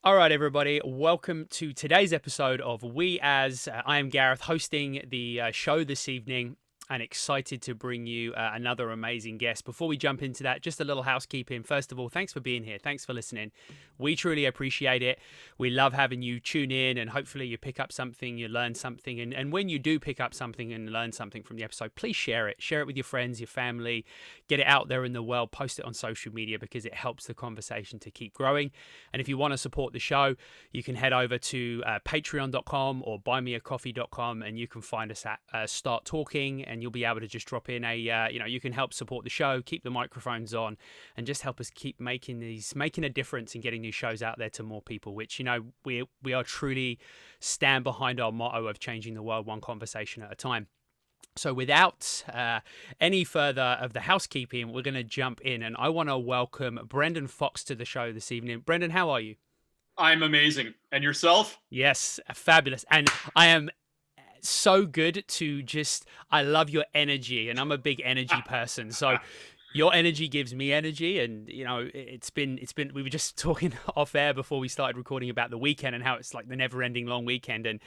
All right, everybody, welcome to today's episode of We As. I am Gareth, hosting the show this evening, and excited to bring you another amazing guest. Before we jump into that, just a little housekeeping. First of all, thanks for being here. Thanks for listening. We truly appreciate it. We love having you tune in, and hopefully you pick up something, you learn something. And when you do pick up something and learn something from the episode, please share it. Share it with your friends, your family. Get it out there in the world. Post it on social media because it helps the conversation to keep growing. And if you want to support the show, you can head over to patreon.com or buymeacoffee.com, and you can find us at Start Talking, and you'll be able to just drop in you can help support the show, keep the microphones on, and just help us keep making a difference in getting these shows out there to more people, which, we are truly stand behind our motto of changing the world one conversation at a time. So without any further of the housekeeping, we're going to jump in, and I want to welcome Brendan Fox to the show this evening. Brendan, how are you? I'm amazing. And yourself? Yes, fabulous. And I am so good to I love your energy, and I'm a big energy person. So your energy gives me energy, and it's been we were just talking off air before we started recording about the weekend and how it's like the never-ending long weekend, and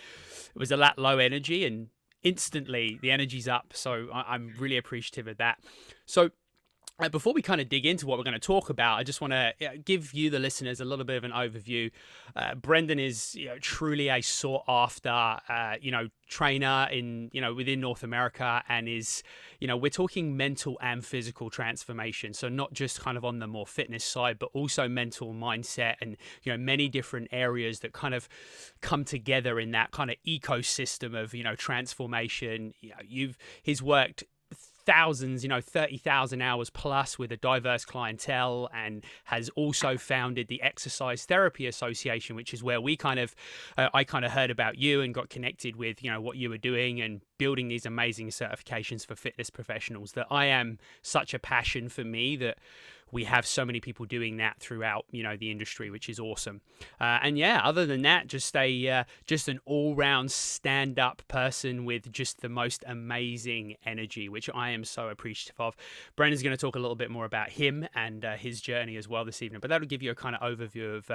it was a lot low energy, and instantly the energy's up. So I'm really appreciative of that. So before we kind of dig into what we're going to talk about, I just want to give you, the listeners, a little bit of an overview. Brendan is truly a sought after, trainer within North America, and is, we're talking mental and physical transformation. So not just kind of on the more fitness side, but also mental mindset and, many different areas that kind of come together in that kind of ecosystem of, transformation. He's worked thousands, 30,000 hours plus with a diverse clientele, and has also founded the Exercise Therapy Association, which is where I kind of heard about you and got connected with, what you were doing and building these amazing certifications for fitness professionals. That I am such a passion for me that we have so many people doing that throughout, the industry, which is awesome. Other than that, just an all-round stand-up person with just the most amazing energy, which I am so appreciative of. Brendan's going to talk a little bit more about him and his journey as well this evening, but that'll give you a kind of overview of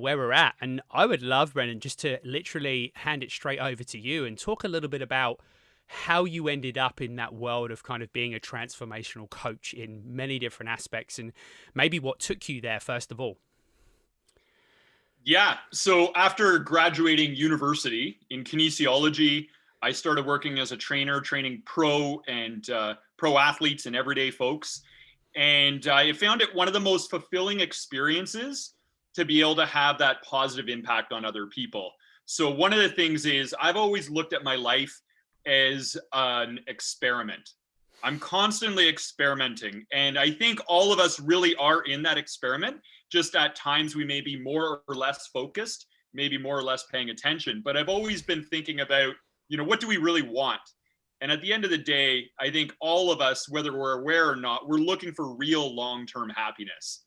where we're at. And I would love, Brendan, just to literally hand it straight over to you and talk a little bit about how you ended up in that world of kind of being a transformational coach in many different aspects, and maybe what took you there first of all. Yeah. So after graduating university in kinesiology, I started working as a trainer, training pro athletes and everyday folks. And I found it one of the most fulfilling experiences to be able to have that positive impact on other people. So one of the things is I've always looked at my life as an experiment. I'm constantly experimenting. And I think all of us really are in that experiment. Just at times we may be more or less focused, maybe more or less paying attention. But I've always been thinking about, what do we really want? And at the end of the day, I think all of us, whether we're aware or not, we're looking for real long-term happiness.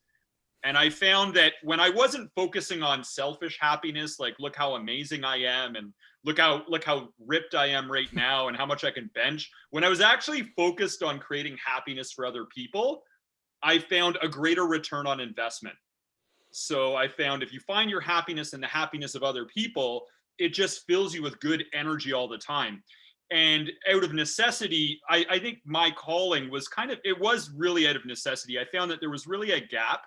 And I found that when I wasn't focusing on selfish happiness, like look how amazing I am and look how ripped I am right now and how much I can bench, when I was actually focused on creating happiness for other people, I found a greater return on investment. So I found if you find your happiness in the happiness of other people, it just fills you with good energy all the time. And out of necessity, I think my calling was it was really out of necessity. I found that there was really a gap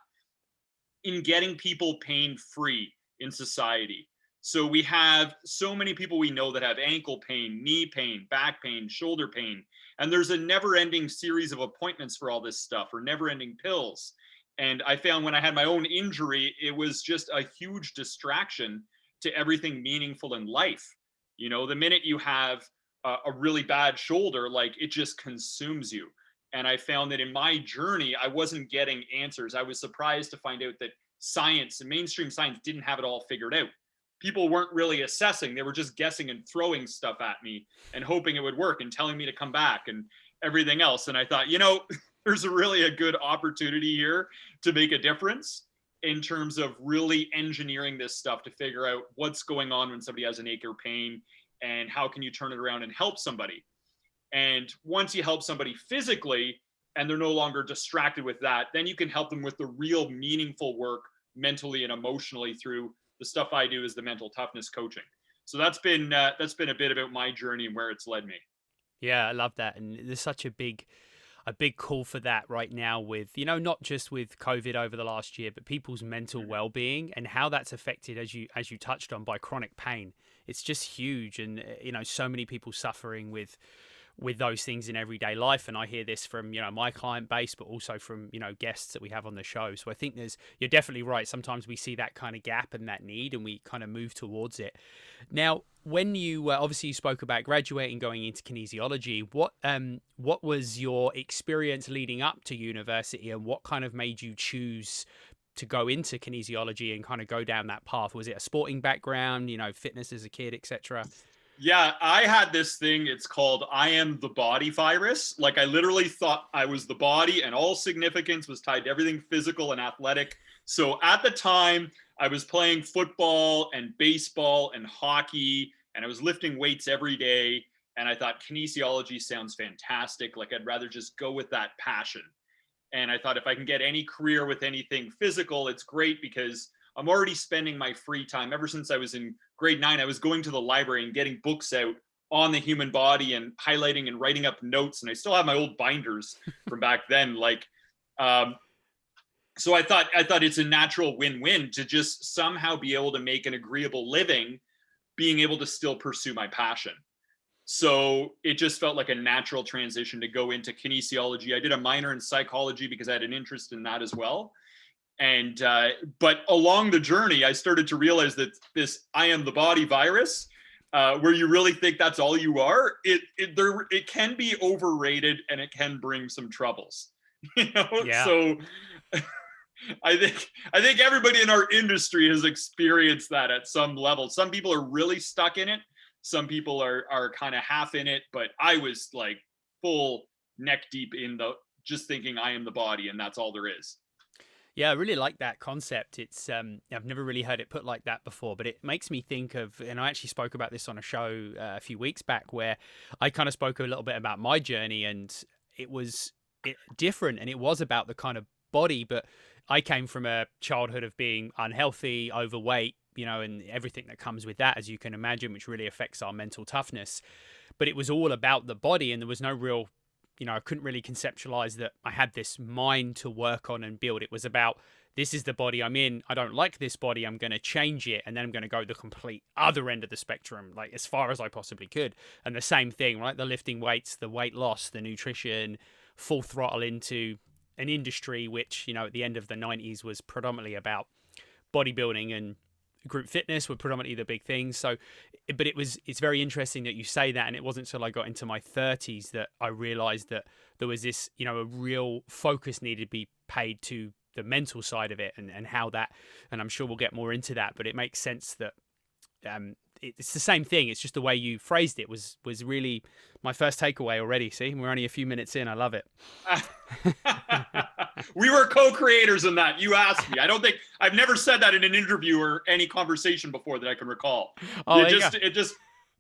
in getting people pain-free in society. So we have so many people we know that have ankle pain, knee pain, back pain, shoulder pain, and there's a never-ending series of appointments for all this stuff, or never-ending pills. And I found when I had my own injury, it was just a huge distraction to everything meaningful in life. The minute you have a really bad shoulder, like it just consumes you. And I found that in my journey, I wasn't getting answers. I was surprised to find out that science and mainstream science didn't have it all figured out. People weren't really assessing. They were just guessing and throwing stuff at me and hoping it would work and telling me to come back and everything else. And I thought, there's really a good opportunity here to make a difference in terms of really engineering this stuff to figure out what's going on when somebody has an ache or pain and how can you turn it around and help somebody. And once you help somebody physically and they're no longer distracted with that, then you can help them with the real meaningful work mentally and emotionally through the stuff I do is the mental toughness coaching. So that's been a bit about my journey and where it's led me. Yeah, I love that. And there's such a big call for that right now with, you know, not just with COVID over the last year, but people's mental well-being and how that's affected, as you touched on, by chronic pain. It's just huge. And you know, so many people suffering with those things in everyday life. And I hear this from, you know, my client base, but also from, you know, guests that we have on the show. So I think you're definitely right. Sometimes we see that kind of gap and that need, and we kind of move towards it. Now, when you obviously you spoke about graduating, going into kinesiology, what was your experience leading up to university, and what kind of made you choose to go into kinesiology and kind of go down that path? Was it a sporting background, you know, fitness as a kid, etc.? Yeah, I had this thing. It's called I am the body virus. Like, I literally thought I was the body, and all significance was tied to everything physical and athletic. So at the time, I was playing football and baseball and hockey, and I was lifting weights every day. And I thought kinesiology sounds fantastic. Like, I'd rather just go with that passion. And I thought if I can get any career with anything physical, it's great, because I'm already spending my free time. Ever since I was in grade 9, I was going to the library and getting books out on the human body and highlighting and writing up notes. And I still have my old binders from back then. Like, so I thought it's a natural win-win to just somehow be able to make an agreeable living, being able to still pursue my passion. So it just felt like a natural transition to go into kinesiology. I did a minor in psychology because I had an interest in that as well. And but along the journey, I started to realize that this I am the body virus, where you really think that's all you are, it can be overrated, and it can bring some troubles. You know, Yeah. so I think everybody in our industry has experienced that at some level. Some people are really stuck in it. Some people are kind of half in it, but I was like full neck deep in the just thinking I am the body and that's all there is. Yeah, I really like that concept. It's I've never really heard it put like that before, but it makes me think of, and I actually spoke about this on a show a few weeks back, where I kind of spoke a little bit about my journey, and it was different, and it was about the kind of body, but I came from a childhood of being unhealthy, overweight, you know, and everything that comes with that, as you can imagine, which really affects our mental toughness. But it was all about the body, and there was no real, you know, I couldn't really conceptualize that I had this mind to work on and build. It was about, this is the body I'm in. I don't like this body. I'm going to change it. And then I'm going to go the complete other end of the spectrum, like as far as I possibly could. And the same thing, right? The lifting weights, the weight loss, the nutrition, full throttle into an industry which, you know, at the end of the 90s was predominantly about bodybuilding, and group fitness were predominantly the big things. So, but it's very interesting that you say that. And it wasn't until I got into my 30s that I realized that there was this, you know, a real focus needed to be paid to the mental side of it, and how that, and I'm sure we'll get more into that, but it makes sense that it's the same thing. It's just the way you phrased it was really my first takeaway already. See, we're only a few minutes in. I love it. We were co-creators in that. You asked me. I don't think I've never said that in an interview or any conversation before that I can recall. Oh, it just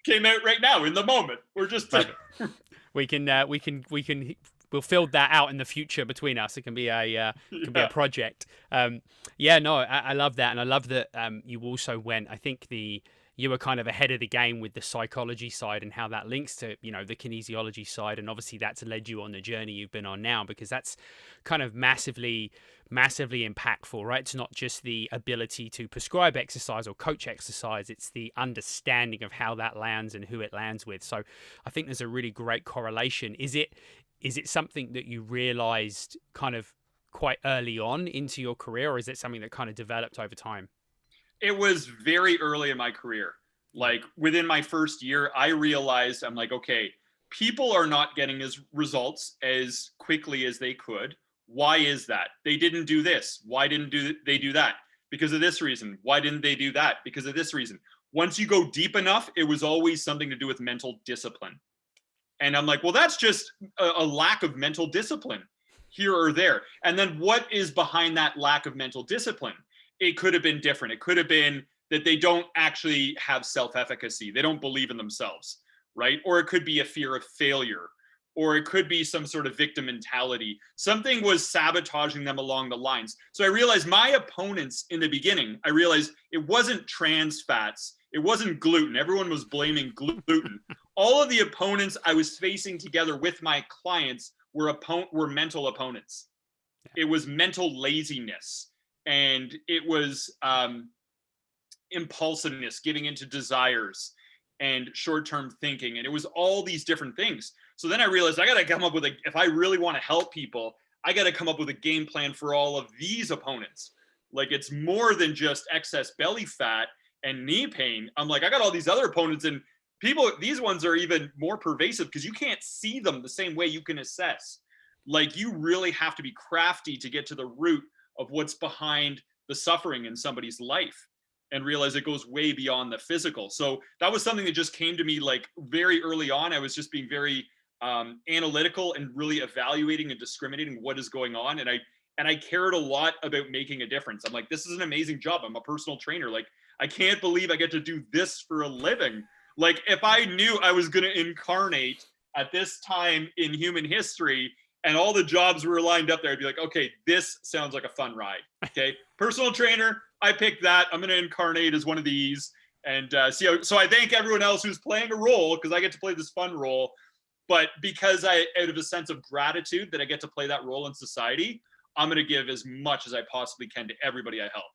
came out right now in the moment. We're just we'll fill that out in the future between us. It can be a be a project. Yeah, no, I love that, and I love that you also went. I think you were kind of ahead of the game with the psychology side and how that links to, you know, the kinesiology side. And obviously that's led you on the journey you've been on now, because that's kind of massively impactful, right? It's not just the ability to prescribe exercise or coach exercise. It's the understanding of how that lands and who it lands with. So I think there's a really great correlation. Is it something that you realized kind of quite early on into your career, or is it something that kind of developed over time? It was very early in my career. Like within my first year, I realized, I'm like, okay, people are not getting as results as quickly as they could. Why is that? They didn't do this. Why didn't they do that? Because of this reason. Why didn't they do that? Because of this reason. Once you go deep enough, it was always something to do with mental discipline. And I'm like, well, that's just a lack of mental discipline here or there. And then what is behind that lack of mental discipline? It could have been different. It could have been that they don't actually have self-efficacy. They don't believe in themselves, right? Or it could be a fear of failure, or it could be some sort of victim mentality. Something was sabotaging them along the lines. So I realized my opponents in the beginning, I realized it wasn't trans fats, it wasn't gluten. Everyone was blaming gluten. All of the opponents I was facing together with my clients were mental opponents. It was mental laziness, and it was impulsiveness, giving into desires and short-term thinking, and it was all these different things. So then I realized I got to come up with if I really want to help people, I got to come up with a game plan for all of these opponents. Like, it's more than just excess belly fat and knee pain. I'm like, I got all these other opponents, and people, these ones are even more pervasive because you can't see them the same way you can assess. Like, you really have to be crafty to get to the root of what's behind the suffering in somebody's life, and realize it goes way beyond the physical. So that was something that just came to me like very early on. I was just being very analytical and really evaluating and discriminating what is going on. And I cared a lot about making a difference. I'm like, this is an amazing job. I'm a personal trainer. Like, I can't believe I get to do this for a living. Like, if I knew I was going to incarnate at this time in human history and all the jobs were lined up there, I'd be like, okay, this sounds like a fun ride. Okay. Personal trainer, I picked that. I'm going to incarnate as one of these. And so I thank everyone else who's playing a role, because I get to play this fun role. But because out of a sense of gratitude that I get to play that role in society, I'm going to give as much as I possibly can to everybody I help.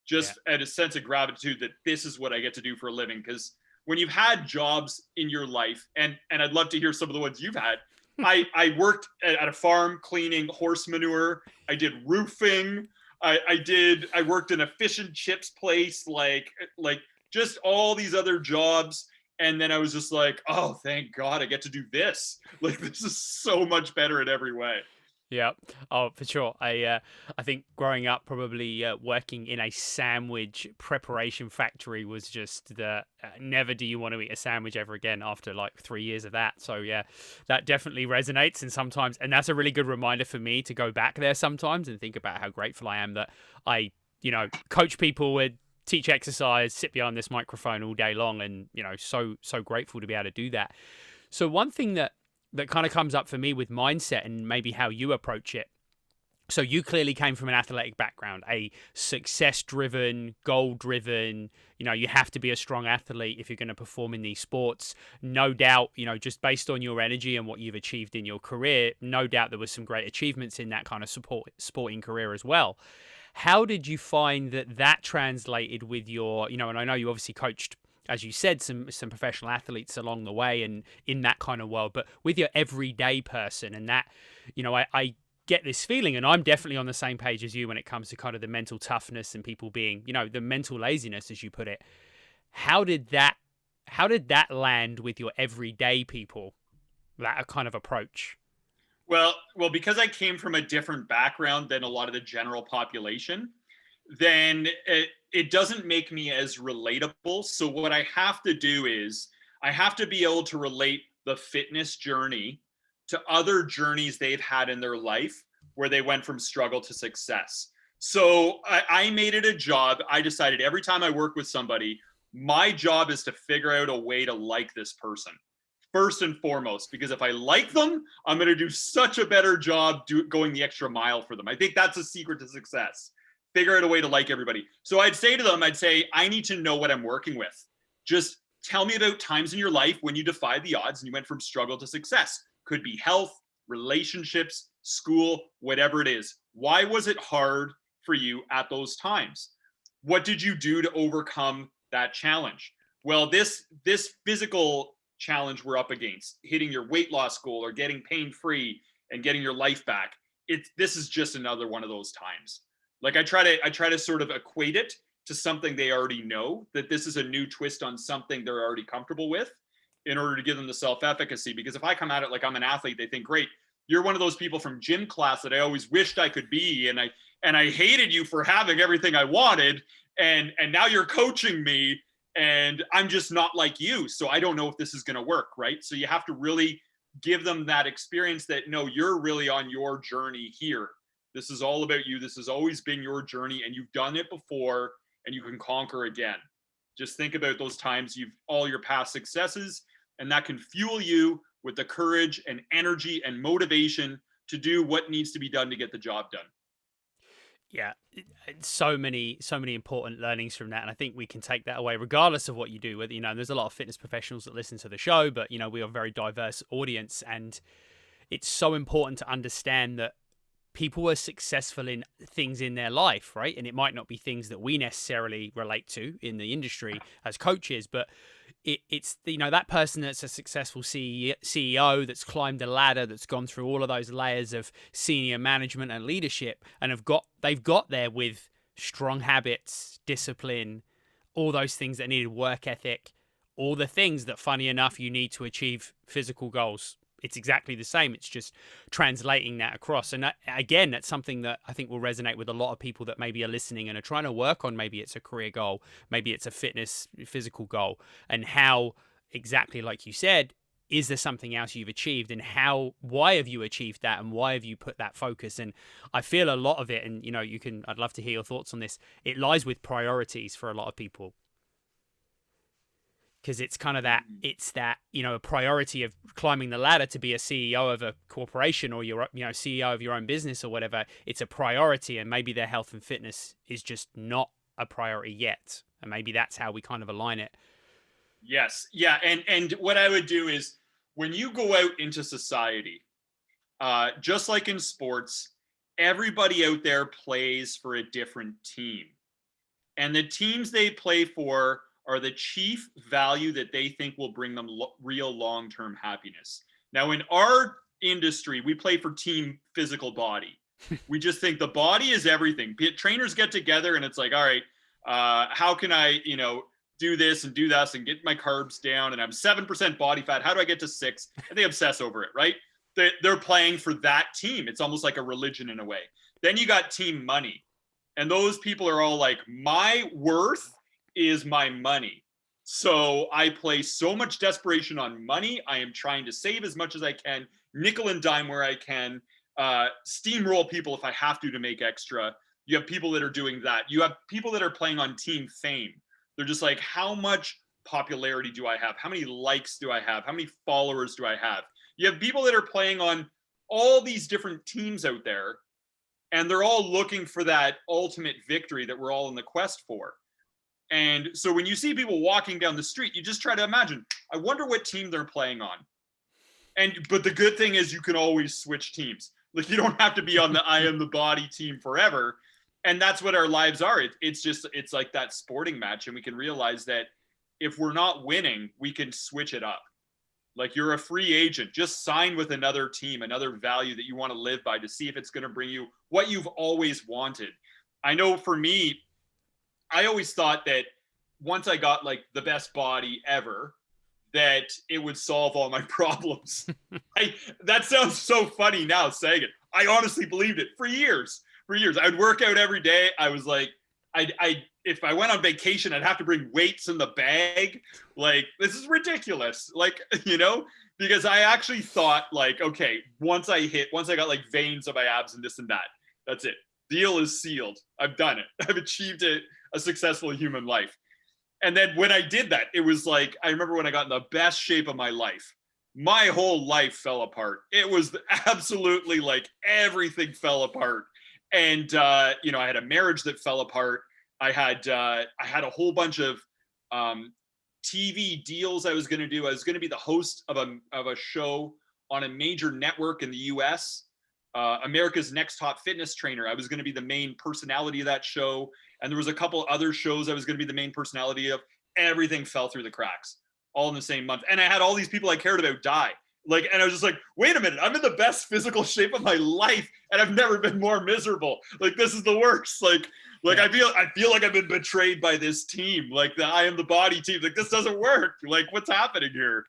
Just out of a sense of gratitude that this is what I get to do for a living. Because when you've had jobs in your life, and I'd love to hear some of the ones you've had. I worked at a farm cleaning horse manure. I did roofing. I worked in a fish and chips place, like just all these other jobs. And then I was just like, oh, thank God I get to do this. Like, this is so much better in every way. Yeah. Oh, for sure. I think growing up, probably working in a sandwich preparation factory was just the never do you want to eat a sandwich ever again after like 3 years of that. So yeah, that definitely resonates. And that's a really good reminder for me to go back there sometimes and think about how grateful I am that I, coach people with teach exercise, sit behind this microphone all day long, and so grateful to be able to do that. So one thing that kind of comes up for me with mindset and maybe how you approach it. So you clearly came from an athletic background, a success-driven, goal-driven, you have to be a strong athlete if you're going to perform in these sports. No doubt, just based on your energy and what you've achieved in your career, no doubt there was some great achievements in that kind of sporting career as well. How did you find that translated with your, and I know you obviously coached, as you said, some professional athletes along the way and in that kind of world, but with your everyday person and that, I get this feeling, and I'm definitely on the same page as you when it comes to kind of the mental toughness and people being, the mental laziness, as you put it. How did that land with your everyday people, that kind of approach? Well, because I came from a different background than a lot of the general population, then it doesn't make me as relatable. So what I have to do is I have to be able to relate the fitness journey to other journeys they've had in their life where they went from struggle to success. So I made it a job. I decided every time I work with somebody, my job is to figure out a way to like this person first and foremost, because if I like them, I'm going to do such a better job going the extra mile for them. I think that's a secret to success. Figure out a way to like everybody. So I'd say to them, I need to know what I'm working with. Just tell me about times in your life when you defied the odds and you went from struggle to success. Could be health, relationships, school, whatever it is. Why was it hard for you at those times? What did you do to overcome that challenge? Well, this physical challenge we're up against, hitting your weight loss goal or getting pain-free and getting your life back, this is just another one of those times. Like, I try to sort of equate it to something they already know, that this is a new twist on something they're already comfortable with, in order to give them the self-efficacy. Because if I come at it like I'm an athlete, they think, great, you're one of those people from gym class that I always wished I could be, and I hated you for having everything I wanted, and now you're coaching me, and I'm just not like you, so I don't know if this is going to work, right? So you have to really give them that experience that, no, you're really on your journey here. This is all about you. This has always been your journey, and you've done it before, and you can conquer again. Just think about those times all your past successes, and that can fuel you with the courage and energy and motivation to do what needs to be done to get the job done. Yeah, so many important learnings from that, and I think we can take that away regardless of what you do. Whether, you know, there's a lot of fitness professionals that listen to the show, but you know, we are a very diverse audience, and it's so important to understand that people are successful in things in their life, right? And it might not be things that we necessarily relate to in the industry as coaches, but it's, you know, that person that's a successful CEO that's climbed a ladder, that's gone through all of those layers of senior management and leadership, and they've got there with strong habits, discipline, all those things that needed, work ethic, all the things that, funny enough, you need to achieve physical goals. It's exactly the same. It's just translating that across. And again, that's something that I think will resonate with a lot of people that maybe are listening and are trying to work on, maybe it's a career goal, maybe it's a fitness, physical goal, and how exactly like you said, is there something else you've achieved, and why have you achieved that, and why have you put that focus? And I feel a lot of it, and you know, I'd love to hear your thoughts on this. It lies with priorities for a lot of people. Because it's kind of that, you know, a priority of climbing the ladder to be a CEO of a corporation, or you're, you know, CEO of your own business or whatever. It's a priority, and maybe their health and fitness is just not a priority yet. And maybe that's how we kind of align it. Yes. Yeah. And what I would do is, when you go out into society, just like in sports, everybody out there plays for a different team. And the teams they play for are the chief value that they think will bring them real long-term happiness. Now, in our industry, we play for team physical body. We just think the body is everything. Trainers get together and it's like, all right, how can I, you know, do this and do that and get my carbs down, and I'm 7% body fat. How do I get to 6? And they obsess over it, right? They're playing for that team. It's almost like a religion in a way. Then you got team money. And those people are all like, my worth is my money. So I place so much desperation on money. I am trying to save as much as I can, nickel and dime where I can, steamroll people if I have to make extra. You have people that are doing that. You have people that are playing on team fame. They're just like, how much popularity do I have? How many likes do I have? How many followers do I have? You have people that are playing on all these different teams out there, and they're all looking for that ultimate victory that we're all in the quest for. And so when you see people walking down the street, you just try to imagine, I wonder what team they're playing on. But the good thing is you can always switch teams. Like, you don't have to be on the I am the body team forever. And that's what our lives are. It's like that sporting match. And we can realize that if we're not winning, we can switch it up. Like, you're a free agent, just sign with another team, another value that you want to live by, to see if it's going to bring you what you've always wanted. I know for me, I always thought that once I got like the best body ever, that it would solve all my problems. That sounds so funny now saying it. I honestly believed it for years. I'd work out every day. I was like, if I went on vacation, I'd have to bring weights in the bag. Like, this is ridiculous. Like, you know, because I actually thought like, okay, once I got like veins on my abs and this and that, that's it. Deal is sealed. I've done it. I've achieved a successful human life. And then when I did that, it was like, I remember when I got in the best shape of my life, my whole life fell apart. It was absolutely like everything fell apart. And, you know, I had a marriage that fell apart. I had a whole bunch of TV deals I was going to do. I was going to be the host of a show on a major network in the US, America's Next Top Fitness Trainer. I was going to be the main personality of that show. And there was a couple other shows I was going to be the main personality of. Everything fell through the cracks all in the same month. And I had all these people I cared about die. Like, and I was just like, wait a minute, I'm in the best physical shape of my life, and I've never been more miserable. Like, this is the worst. Like yeah. I feel like I've been betrayed by this team. Like, I am the body team. Like, this doesn't work. Like, what's happening here?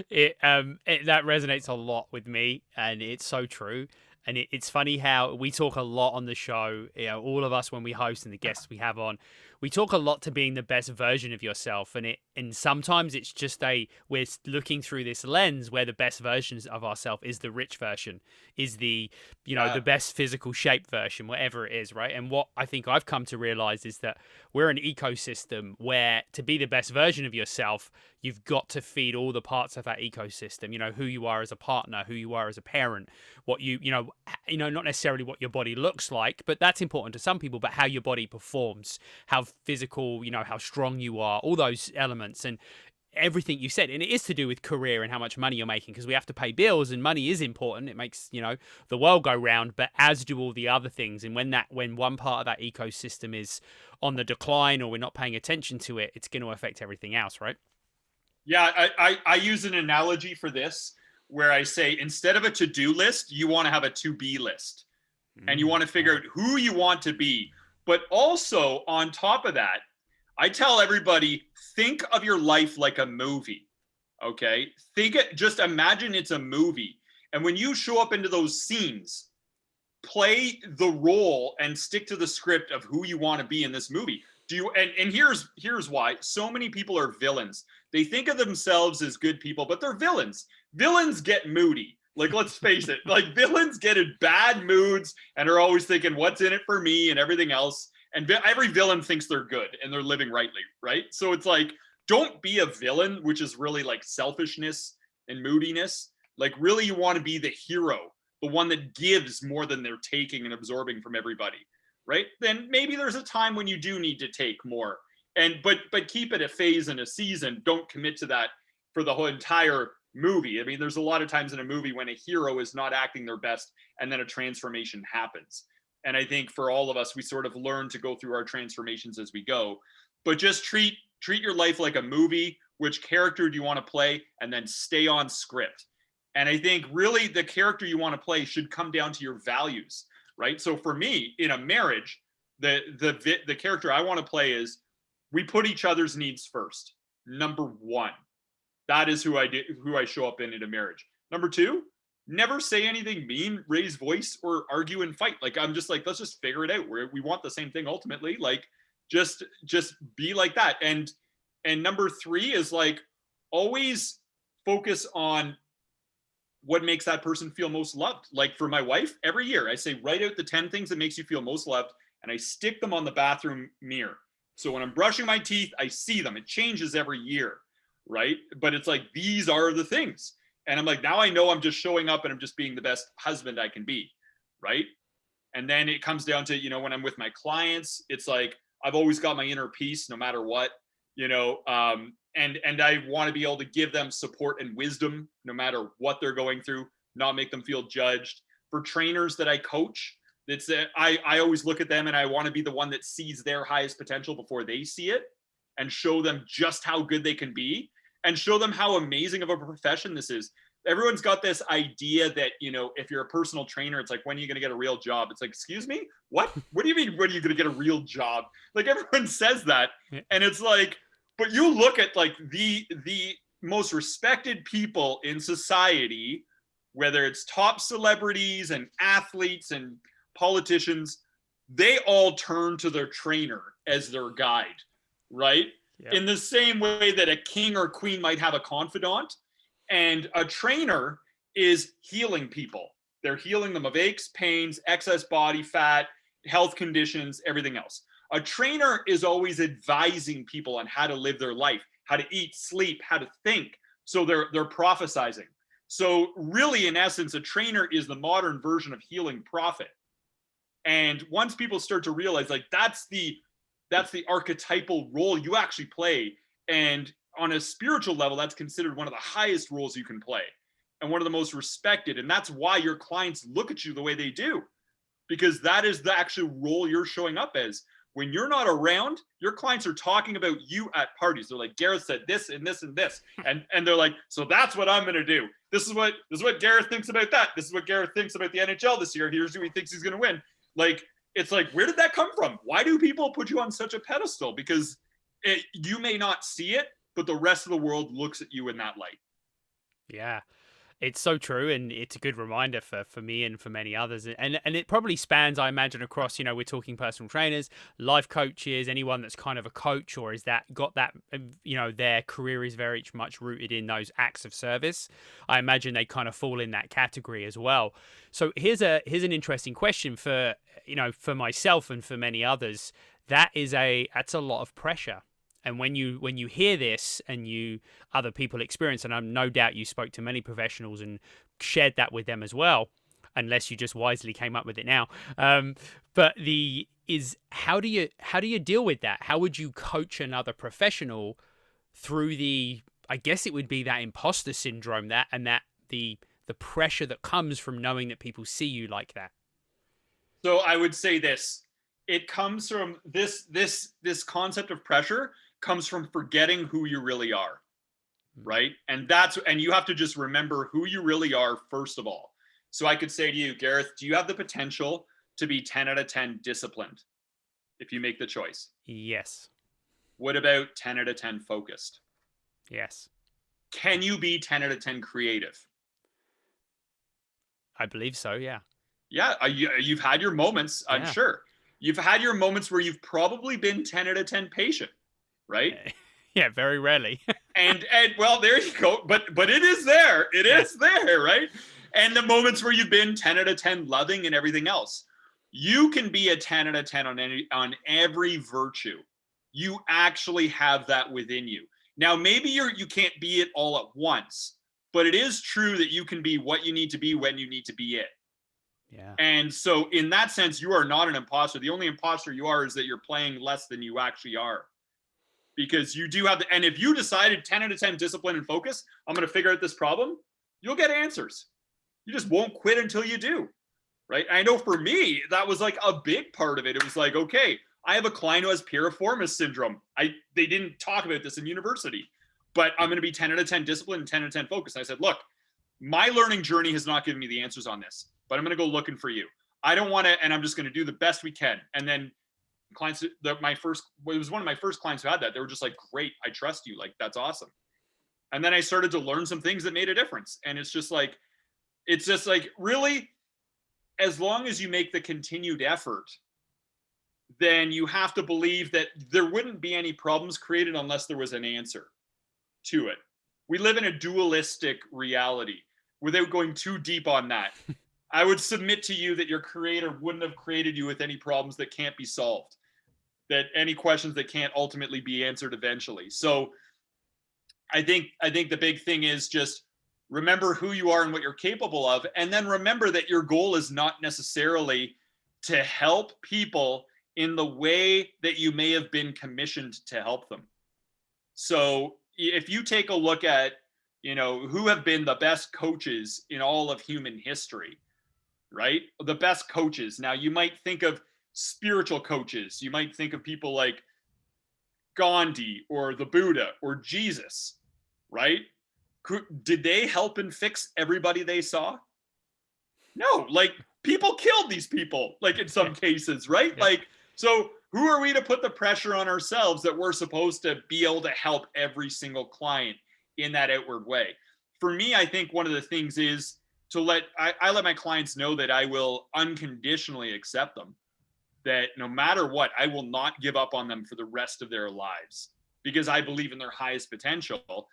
That resonates a lot with me, and it's so true. And it's funny how we talk a lot on the show, all of us when we host and the guests we have on, we talk a lot to being the best version of yourself. And sometimes it's just we're looking through this lens where the best versions of ourselves is the rich version, is the, the best physical shape version, whatever it is, right? And what I think I've come to realize is that we're an ecosystem where to be the best version of yourself, you've got to feed all the parts of that ecosystem, who you are as a partner, who you are as a parent, what not necessarily what your body looks like, but that's important to some people, but how your body performs, how physical, how strong you are, all those elements. And everything you said, and it is to do with career and how much money you're making, because we have to pay bills and money is important. It makes the world go round, but as do all the other things. And when one part of that ecosystem is on the decline or we're not paying attention to it, it's going to affect everything else, right? Yeah, I use an analogy for this where I say instead of a to-do list, you want to have a to-be list. And you want to figure out who you want to be. But also on top of that, I tell everybody, think of your life like a movie. Okay? Just imagine it's a movie. And when you show up into those scenes, play the role and stick to the script of who you want to be in this movie. And here's why so many people are villains. They think of themselves as good people, but they're villains. Villains get moody. Like, let's face it, like villains get in bad moods and are always thinking, what's in it for me and everything else. And every villain thinks they're good and they're living rightly, right? So it's like, don't be a villain, which is really like selfishness and moodiness. Like, really, you want to be the hero, the one that gives more than they're taking and absorbing from everybody, right? Then maybe there's a time when you do need to take more. But keep it a phase and a season. Don't commit to that for the whole entire movie. I mean, there's a lot of times in a movie when a hero is not acting their best and then a transformation happens. And I think for all of us, we sort of learn to go through our transformations as we go. But just treat your life like a movie. Which character do you want to play? And then stay on script. And I think really the character you want to play should come down to your values, right? So for me, in a marriage, the character I want to play is we put each other's needs first. Number one. That is who I show up in a marriage. Number two, never say anything mean, raise voice, or argue and fight. Like, I'm just like, let's just figure it out. We want the same thing ultimately. Like, just be like that. And number three is like, always focus on what makes that person feel most loved. Like for my wife, every year I say, write out the 10 things that makes you feel most loved, and I stick them on the bathroom mirror. So when I'm brushing my teeth, I see them. It changes every year. Right? But it's like, these are the things. And I'm like, now I know I'm just showing up and I'm just being the best husband I can be. Right? And then it comes down to, when I'm with my clients, it's like, I've always got my inner peace no matter what, and I want to be able to give them support and wisdom no matter what they're going through, not make them feel judged. For trainers that I coach, I always look at them and I want to be the one that sees their highest potential before they see it and show them just how good they can be. And show them how amazing of a profession this is. Everyone's got this idea that, if you're a personal trainer, it's like, when are you going to get a real job? It's like, excuse me? What? What do you mean, when are you going to get a real job? Like, everyone says that. Yeah. And it's like, but you look at like the most respected people in society, whether it's top celebrities and athletes and politicians, they all turn to their trainer as their guide, right? Yep. In the same way that a king or queen might have a confidant, and a trainer is healing people. They're healing them of aches, pains, excess body fat, health conditions, everything else. A trainer is always advising people on how to live their life, how to eat, sleep, how to think. So they're prophesizing. So really, in essence, a trainer is the modern version of healing prophet. And once people start to realize, like, that's the archetypal role you actually play. And on a spiritual level, that's considered one of the highest roles you can play and one of the most respected. And that's why your clients look at you the way they do, because that is the actual role you're showing up as. When you're not around, your clients are talking about you at parties. They're like, Gareth said this and this and this. And they're like, so that's what I'm going to do. This is what Gareth thinks about that. This is what Gareth thinks about the NHL this year. Here's who he thinks he's going to win. Like, it's like, where did that come from? Why do people put you on such a pedestal? Because you may not see it, but the rest of the world looks at you in that light. Yeah. It's so true, and it's a good reminder for me and for many others. And it probably spans, I imagine, across, we're talking personal trainers, life coaches, anyone that's kind of a coach, or is that got that, their career is very much rooted in those acts of service. I imagine they kind of fall in that category as well. So here's an interesting question for, for myself and for many others. That's a lot of pressure. And when you hear this and other people experience, and I'm no doubt you spoke to many professionals and shared that with them as well, unless you just wisely came up with it now. But how do you deal with that? How would you coach another professional through I guess it would be that imposter syndrome, that the pressure that comes from knowing that people see you like that? So I would say this. It comes from this concept of pressure comes from forgetting who you really are, right? And you have to just remember who you really are first of all. So I could say to you, Gareth, do you have the potential to be 10 out of 10 disciplined if you make the choice? Yes. What about 10 out of 10 focused? Yes. Can you be 10 out of 10 creative? I believe so, yeah. Yeah, you've had your moments, I'm sure. You've had your moments where you've probably been 10 out of 10 patient, right? Yeah, very rarely. and well, there you go. But it is there. It is there, right? And the moments where you've been 10 out of 10 loving and everything else. You can be a 10 out of 10 on every virtue. You actually have that within you. Now, maybe you can't be it all at once, but it is true that you can be what you need to be when you need to be it. Yeah. And so in that sense, you are not an imposter. The only imposter you are is that you're playing less than you actually are. Because you do have and if you decided 10 out of 10 discipline and focus, I'm going to figure out this problem, you'll get answers. You just won't quit until you do. Right? I know for me, that was like a big part of it. It was like, okay, I have a client who has piriformis syndrome. They didn't talk about this in university, but I'm going to be 10 out of 10 discipline and 10 out of 10 focus. And I said, look, my learning journey has not given me the answers on this, but I'm going to go looking for you. I don't want to, and I'm just going to do the best we can. And then clients, it was one of my first clients who had that. They were just like, great, I trust you. Like, that's awesome. And then I started to learn some things that made a difference. And it's just like, really, as long as you make the continued effort, then you have to believe that there wouldn't be any problems created unless there was an answer to it. We live in a dualistic reality. Without going too deep on that, I would submit to you that your creator wouldn't have created you with any problems that can't be solved, that any questions that can't ultimately be answered eventually. So I think the big thing is just remember who you are and what you're capable of, and then remember that your goal is not necessarily to help people in the way that you may have been commissioned to help them. So if you take a look at, who have been the best coaches in all of human history, right? The best coaches. Now, you might think of spiritual coaches. You might think of people like Gandhi or the Buddha or Jesus, right? Did they help and fix everybody they saw? No, like people killed these people, like in some cases, right? Yeah. Like, so who are we to put the pressure on ourselves that we're supposed to be able to help every single client in that outward way? For me, I think one of the things is to I let my clients know that I will unconditionally accept them, that no matter what, I will not give up on them for the rest of their lives, because I believe in their highest potential.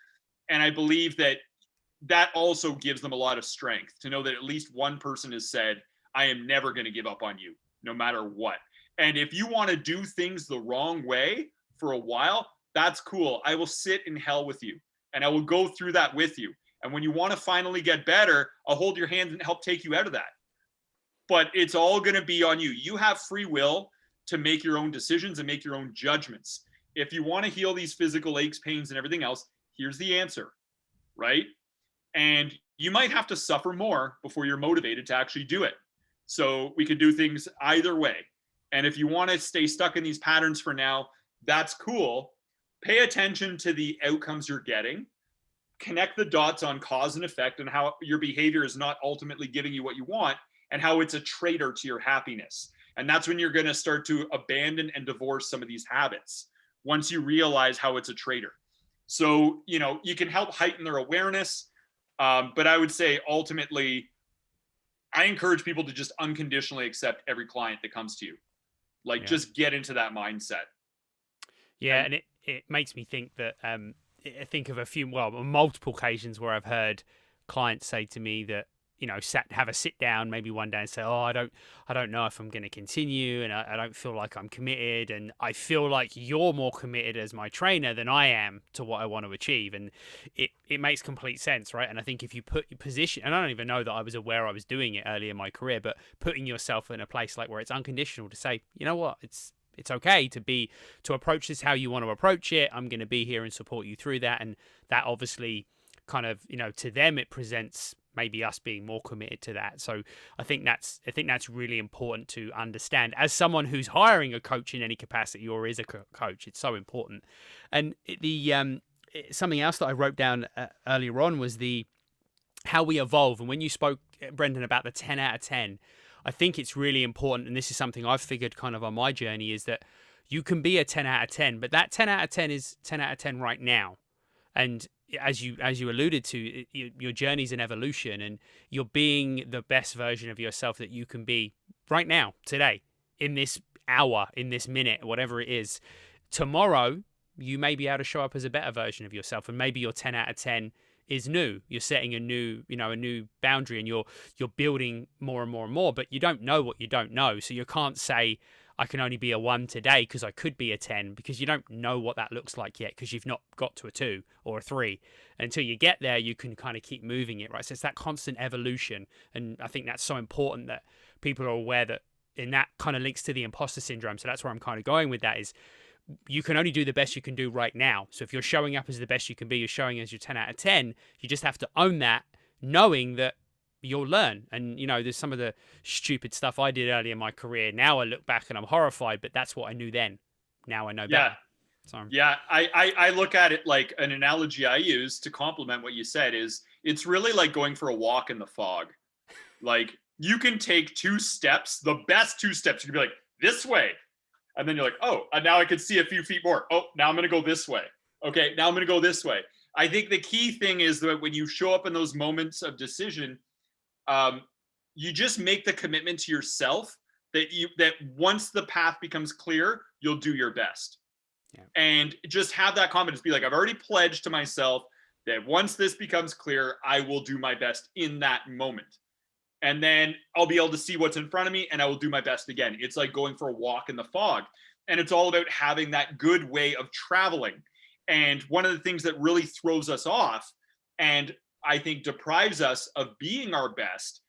And I believe that also gives them a lot of strength to know that at least one person has said, I am never going to give up on you, no matter what. And if you want to do things the wrong way for a while, that's cool. I will sit in hell with you and I will go through that with you. And when you want to finally get better, I'll hold your hand and help take you out of that. But it's all going to be on you. You have free will to make your own decisions and make your own judgments. If you want to heal these physical aches, pains, and everything else, here's the answer, right? And you might have to suffer more before you're motivated to actually do it. So we could do things either way. And if you want to stay stuck in these patterns for now, that's cool. Pay attention to the outcomes you're getting. Connect the dots on cause and effect and how your behavior is not ultimately giving you what you want and how it's a traitor to your happiness. And that's when you're going to start to abandon and divorce some of these habits once you realize how it's a traitor. So, you can help heighten their awareness. But I would say ultimately, I encourage people to just unconditionally accept every client that comes to you. Like, Yeah. just get into that mindset. Yeah, And and it makes me think that I think of a few, well, multiple occasions where I've heard clients say to me that, you know, have a sit down maybe one day and say, oh, I don't know if I'm going to continue, and I don't feel like I'm committed, and I feel like you're more committed as my trainer than I am to what I want to achieve, and it makes complete sense, right? And I think if you put your position, and I don't even know that I was aware I was doing it early in my career, but putting yourself in a place like where it's unconditional to say, you know what, it's okay to approach this how you want to approach it. I'm going to be here and support you through that. And that obviously kind of, you know, to them, it presents maybe us being more committed to that. So I think that's really important to understand as someone who's hiring a coach in any capacity or is a coach. It's so important. And something else that I wrote down earlier on was how we evolve. And when you spoke, Brendan, about the 10 out of 10, I think it's really important, and this is something I've figured kind of on my journey, is that you can be a 10 out of 10, but that 10 out of 10 is 10 out of 10 right now. And as you alluded to, your journey's an evolution, and you're being the best version of yourself that you can be right now, today, in this hour, in this minute, whatever it is. Tomorrow, you may be able to show up as a better version of yourself, and maybe your 10 out of 10 is new. You're setting a new boundary, and you're building more and more and more, but you don't know what you don't know. So you can't say I can only be a 1 today because I could be a 10, because you don't know what that looks like yet, because you've not got to a 2 or a 3. And until you get there, you can kind of keep moving it, right? So it's that constant evolution. And I think that's so important that people are aware that, and that kind of links to the imposter syndrome. So that's where I'm kind of going with that, is you can only do the best you can do right now. So if you're showing up as the best you can be, you're showing as your 10 out of 10, you just have to own that, knowing that you'll learn. And, you know, there's some of the stupid stuff I did early in my career. Now I look back and I'm horrified, but that's what I knew then. Now I know better. So. Yeah, I look at it like an analogy I use to complement what you said is it's really like going for a walk in the fog. Like, you can take 2 steps, the best 2 steps. You can be like, this way. And then you're like, oh, and now I can see a few feet more. Oh, now I'm going to go this way. Okay, now I'm going to go this way. I think the key thing is that when you show up in those moments of decision, you just make the commitment to yourself that once the path becomes clear, you'll do your best. Yeah. And just have that confidence. Be like, I've already pledged to myself that once this becomes clear, I will do my best in that moment. And then I'll be able to see what's in front of me, and I will do my best again. It's like going for a walk in the fog. And it's all about having that good way of traveling. And one of the things that really throws us off, and I think deprives us of being our best,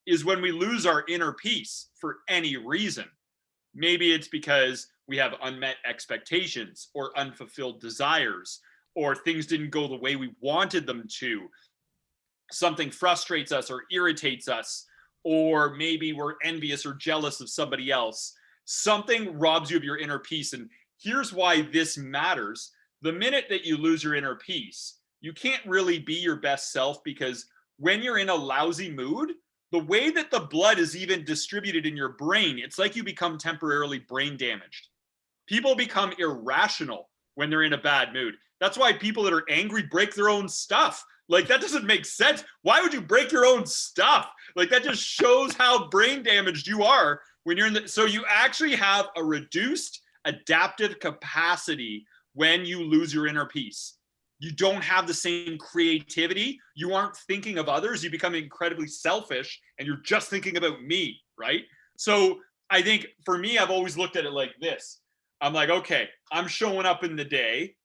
is when we lose our inner peace for any reason. Maybe it's because we have unmet expectations or unfulfilled desires, or things didn't go the way we wanted them to. Something frustrates us or irritates us, or maybe we're envious or jealous of somebody else. Something robs you of your inner peace. And here's why this matters. The minute that you lose your inner peace, you can't really be your best self, because when you're in a lousy mood, the way that the blood is even distributed in your brain, it's like you become temporarily brain damaged. People become irrational when they're in a bad mood. That's why people that are angry break their own stuff. Like, that doesn't make sense. Why would you break your own stuff? Like, that just shows how brain damaged you are when you're in the, so you actually have a reduced adaptive capacity when you lose your inner peace. You don't have the same creativity. You aren't thinking of others. You become incredibly selfish, and you're just thinking about me, right? So I think for me, I've always looked at it like this. I'm like, okay, I'm showing up in the day,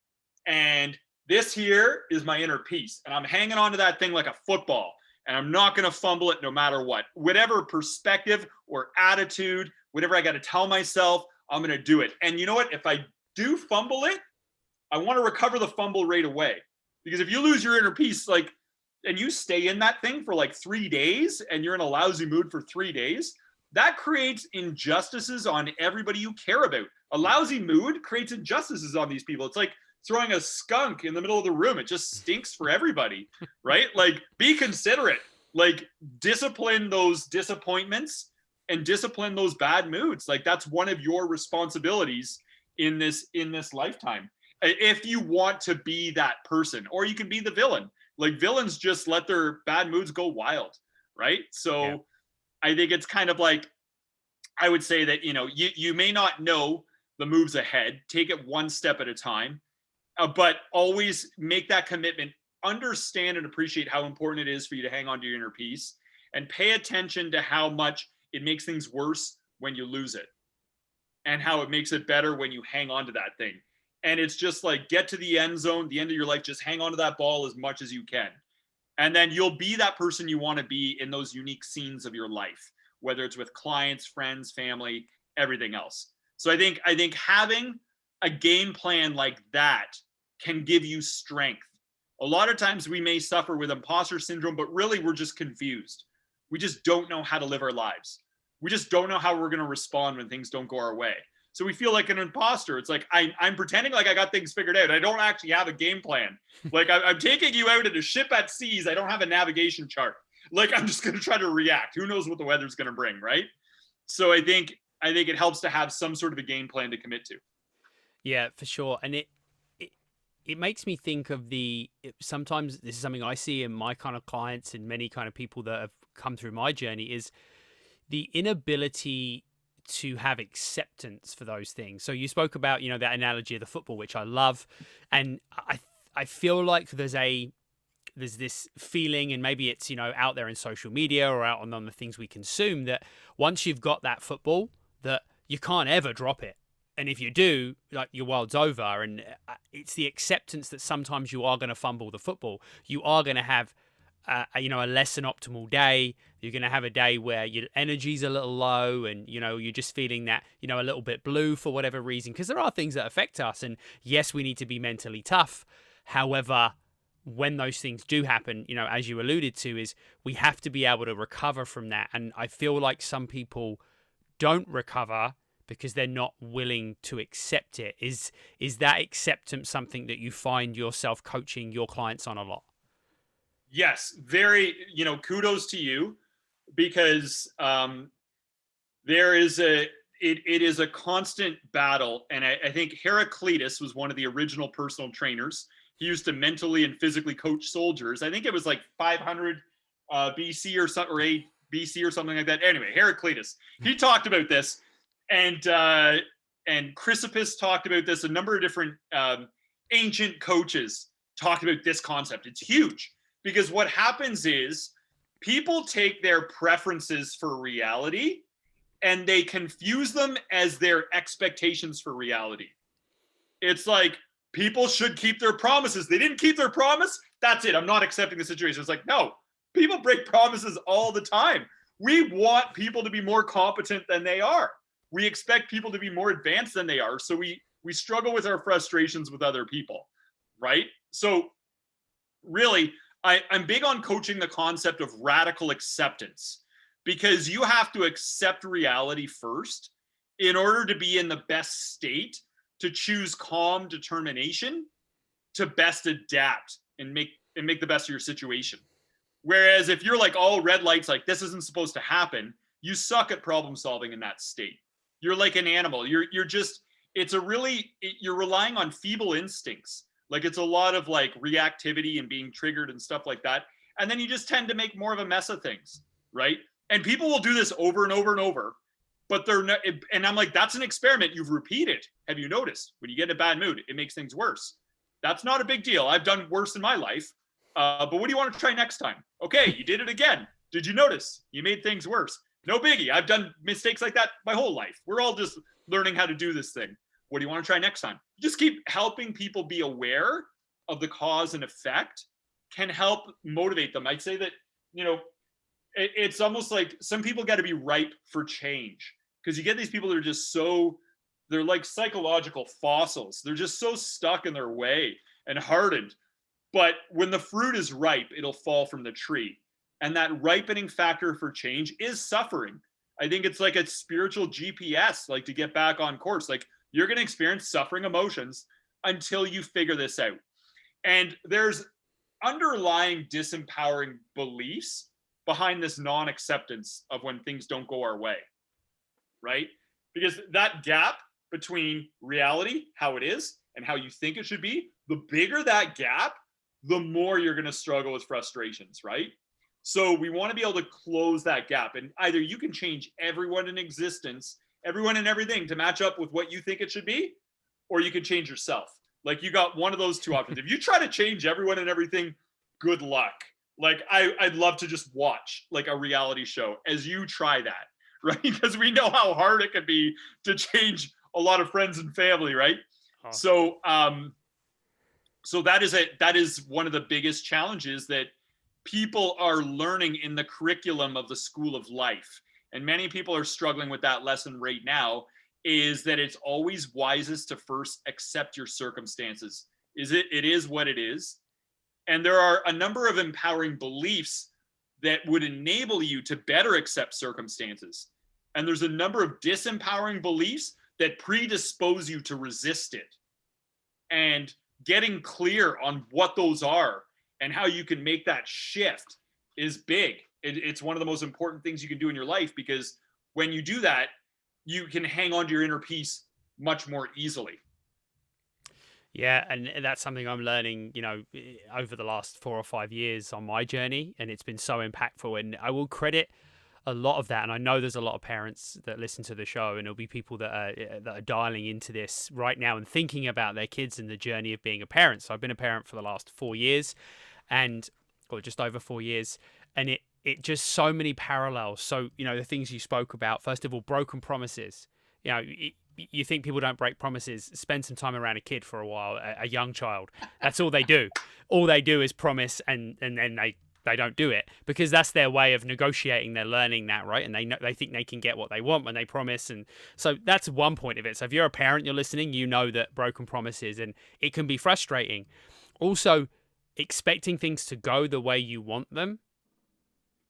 and this here is my inner peace, and I'm hanging on to that thing like a football, and I'm not going to fumble it no matter what. Whatever perspective or attitude, whatever I got to tell myself, I'm going to do it. And you know what? If I do fumble it, I want to recover the fumble right away. Because if you lose your inner peace, like, and you stay in that thing for like 3 days, and you're in a lousy mood for 3 days, that creates injustices on everybody you care about. A lousy mood creates injustices on these people. It's like throwing a skunk in the middle of the room. It just stinks for everybody, right? Like, be considerate. Like, discipline those disappointments and discipline those bad moods. Like, that's one of your responsibilities in this lifetime. If you want to be that person, or you can be the villain. Like villains just let their bad moods go wild, right? So Yeah. I think it's kind of like, I would say that, you may not know the moves ahead. Take it one step at a time, but always make that commitment. Understand and appreciate how important it is for you to hang on to your inner peace, and pay attention to how much it makes things worse when you lose it, and how it makes it better when you hang on to that thing. And it's just like, get to the end zone, the end of your life, just hang on to that ball as much as you can. And then you'll be that person you want to be in those unique scenes of your life, whether it's with clients, friends, family, everything else. So I think having a game plan like that can give you strength. A lot of times we may suffer with imposter syndrome, but really we're just confused. We just don't know how to live our lives. We just don't know how we're going to respond when things don't go our way. So we feel like an imposter. It's like I'm pretending like I got things figured out. I don't actually have a game plan. Like I'm taking you out in a ship at seas. I don't have a navigation chart. Like I'm just going to try to react. Who knows what the weather's going to bring, right? So I think it helps to have some sort of a game plan to commit to. Yeah, for sure. And it makes me think of sometimes this is something I see in my kind of clients and many kind of people that have come through my journey, is the inability to have acceptance for those things. So you spoke about, that analogy of the football, which I love. And I feel like there's this feeling, and maybe it's, out there in social media or out on the things we consume, that once you've got that football, that you can't ever drop it. And if you do, like, your world's over. And it's the acceptance that sometimes you are going to fumble the football. You are going to have, a less than optimal day. You're going to have a day where your energy's a little low, and, you're just feeling that, a little bit blue for whatever reason, because there are things that affect us. And yes, we need to be mentally tough. However, when those things do happen, as you alluded to, is we have to be able to recover from that. And I feel like some people don't recover because they're not willing to accept it. Is that acceptance something that you find yourself coaching your clients on a lot? Yes, very, kudos to you, because there is it is a constant battle. And I think Heraclitus was one of the original personal trainers. He used to mentally and physically coach soldiers. I think it was like 500 BC or something, or 8 BC or something like that. Anyway, Heraclitus, he talked about this, and Chrysippus talked about this. A number of different ancient coaches talked about this concept. It's huge, because what happens is people take their preferences for reality and they confuse them as their expectations for reality. It's like, people should keep their promises. They didn't keep their promise. That's it. I'm not accepting the situation. It's like, no, people break promises all the time. We want people to be more competent than they are. We expect people to be more advanced than they are. So we struggle with our frustrations with other people, right? So really, I'm big on coaching the concept of radical acceptance, because you have to accept reality first in order to be in the best state to choose calm determination to best adapt and make the best of your situation. Whereas if you're like all red lights, like this isn't supposed to happen, you suck at problem solving in that state. You're like an animal. You're just, you're relying on feeble instincts. Like it's a lot of like reactivity and being triggered and stuff like that. And then you just tend to make more of a mess of things, right? And people will do this over and over and over, but they're not, and I'm like, that's an experiment you've repeated. Have you noticed when you get in a bad mood, it makes things worse? That's not a big deal. I've done worse in my life. But what do you want to try next time? Okay, you did it again. Did you notice? You made things worse. No biggie. I've done mistakes like that my whole life. We're all just learning how to do this thing. What do you want to try next time? Just keep helping people be aware of the cause and effect can help motivate them. I'd say that, it's almost like some people got to be ripe for change, because you get these people that are just they're like psychological fossils. They're just so stuck in their way and hardened. But when the fruit is ripe, it'll fall from the tree. And that ripening factor for change is suffering. I think it's like a spiritual GPS, like to get back on course. Like you're going to experience suffering emotions until you figure this out. And there's underlying disempowering beliefs behind this non-acceptance of when things don't go our way, right? Because that gap between reality, how it is, and how you think it should be, the bigger that gap, the more you're going to struggle with frustrations, right? So we want to be able to close that gap. And either you can change everyone in existence, everyone and everything to match up with what you think it should be, or you can change yourself. Like, you got one of those two options. If you try to change everyone and everything, good luck. Like, I'd love to just watch like a reality show as you try that, right? Because we know how hard it can be to change a lot of friends and family, right? Oh. So that is one of the biggest challenges that people are learning in the curriculum of the school of life. And many people are struggling with that lesson right now, is that it's always wisest to first accept your circumstances. It is what it is. And there are a number of empowering beliefs that would enable you to better accept circumstances. And there's a number of disempowering beliefs that predispose you to resist it. And getting clear on what those are and how you can make that shift is big. It's one of the most important things you can do in your life, because when you do that, you can hang on to your inner peace much more easily. Yeah, and that's something I'm learning, over the last 4 or 5 years on my journey, and it's been so impactful. And I will credit a lot of that, and I know there's a lot of parents that listen to the show, and there'll be people that are dialing into this right now and thinking about their kids and the journey of being a parent. So I've been a parent for the last 4 years, or just over 4 years, and it just so many parallels. So, the things you spoke about, first of all, broken promises. You think people don't break promises. Spend some time around a kid for a while, a young child. That's all they do. All they do is promise, and then they don't do it, because that's their way of negotiating. They're learning that, right? And they think they can get what they want when they promise. And so that's one point of it. So if you're a parent, you're listening, you know that broken promises, and it can be frustrating. Also, expecting things to go the way you want them.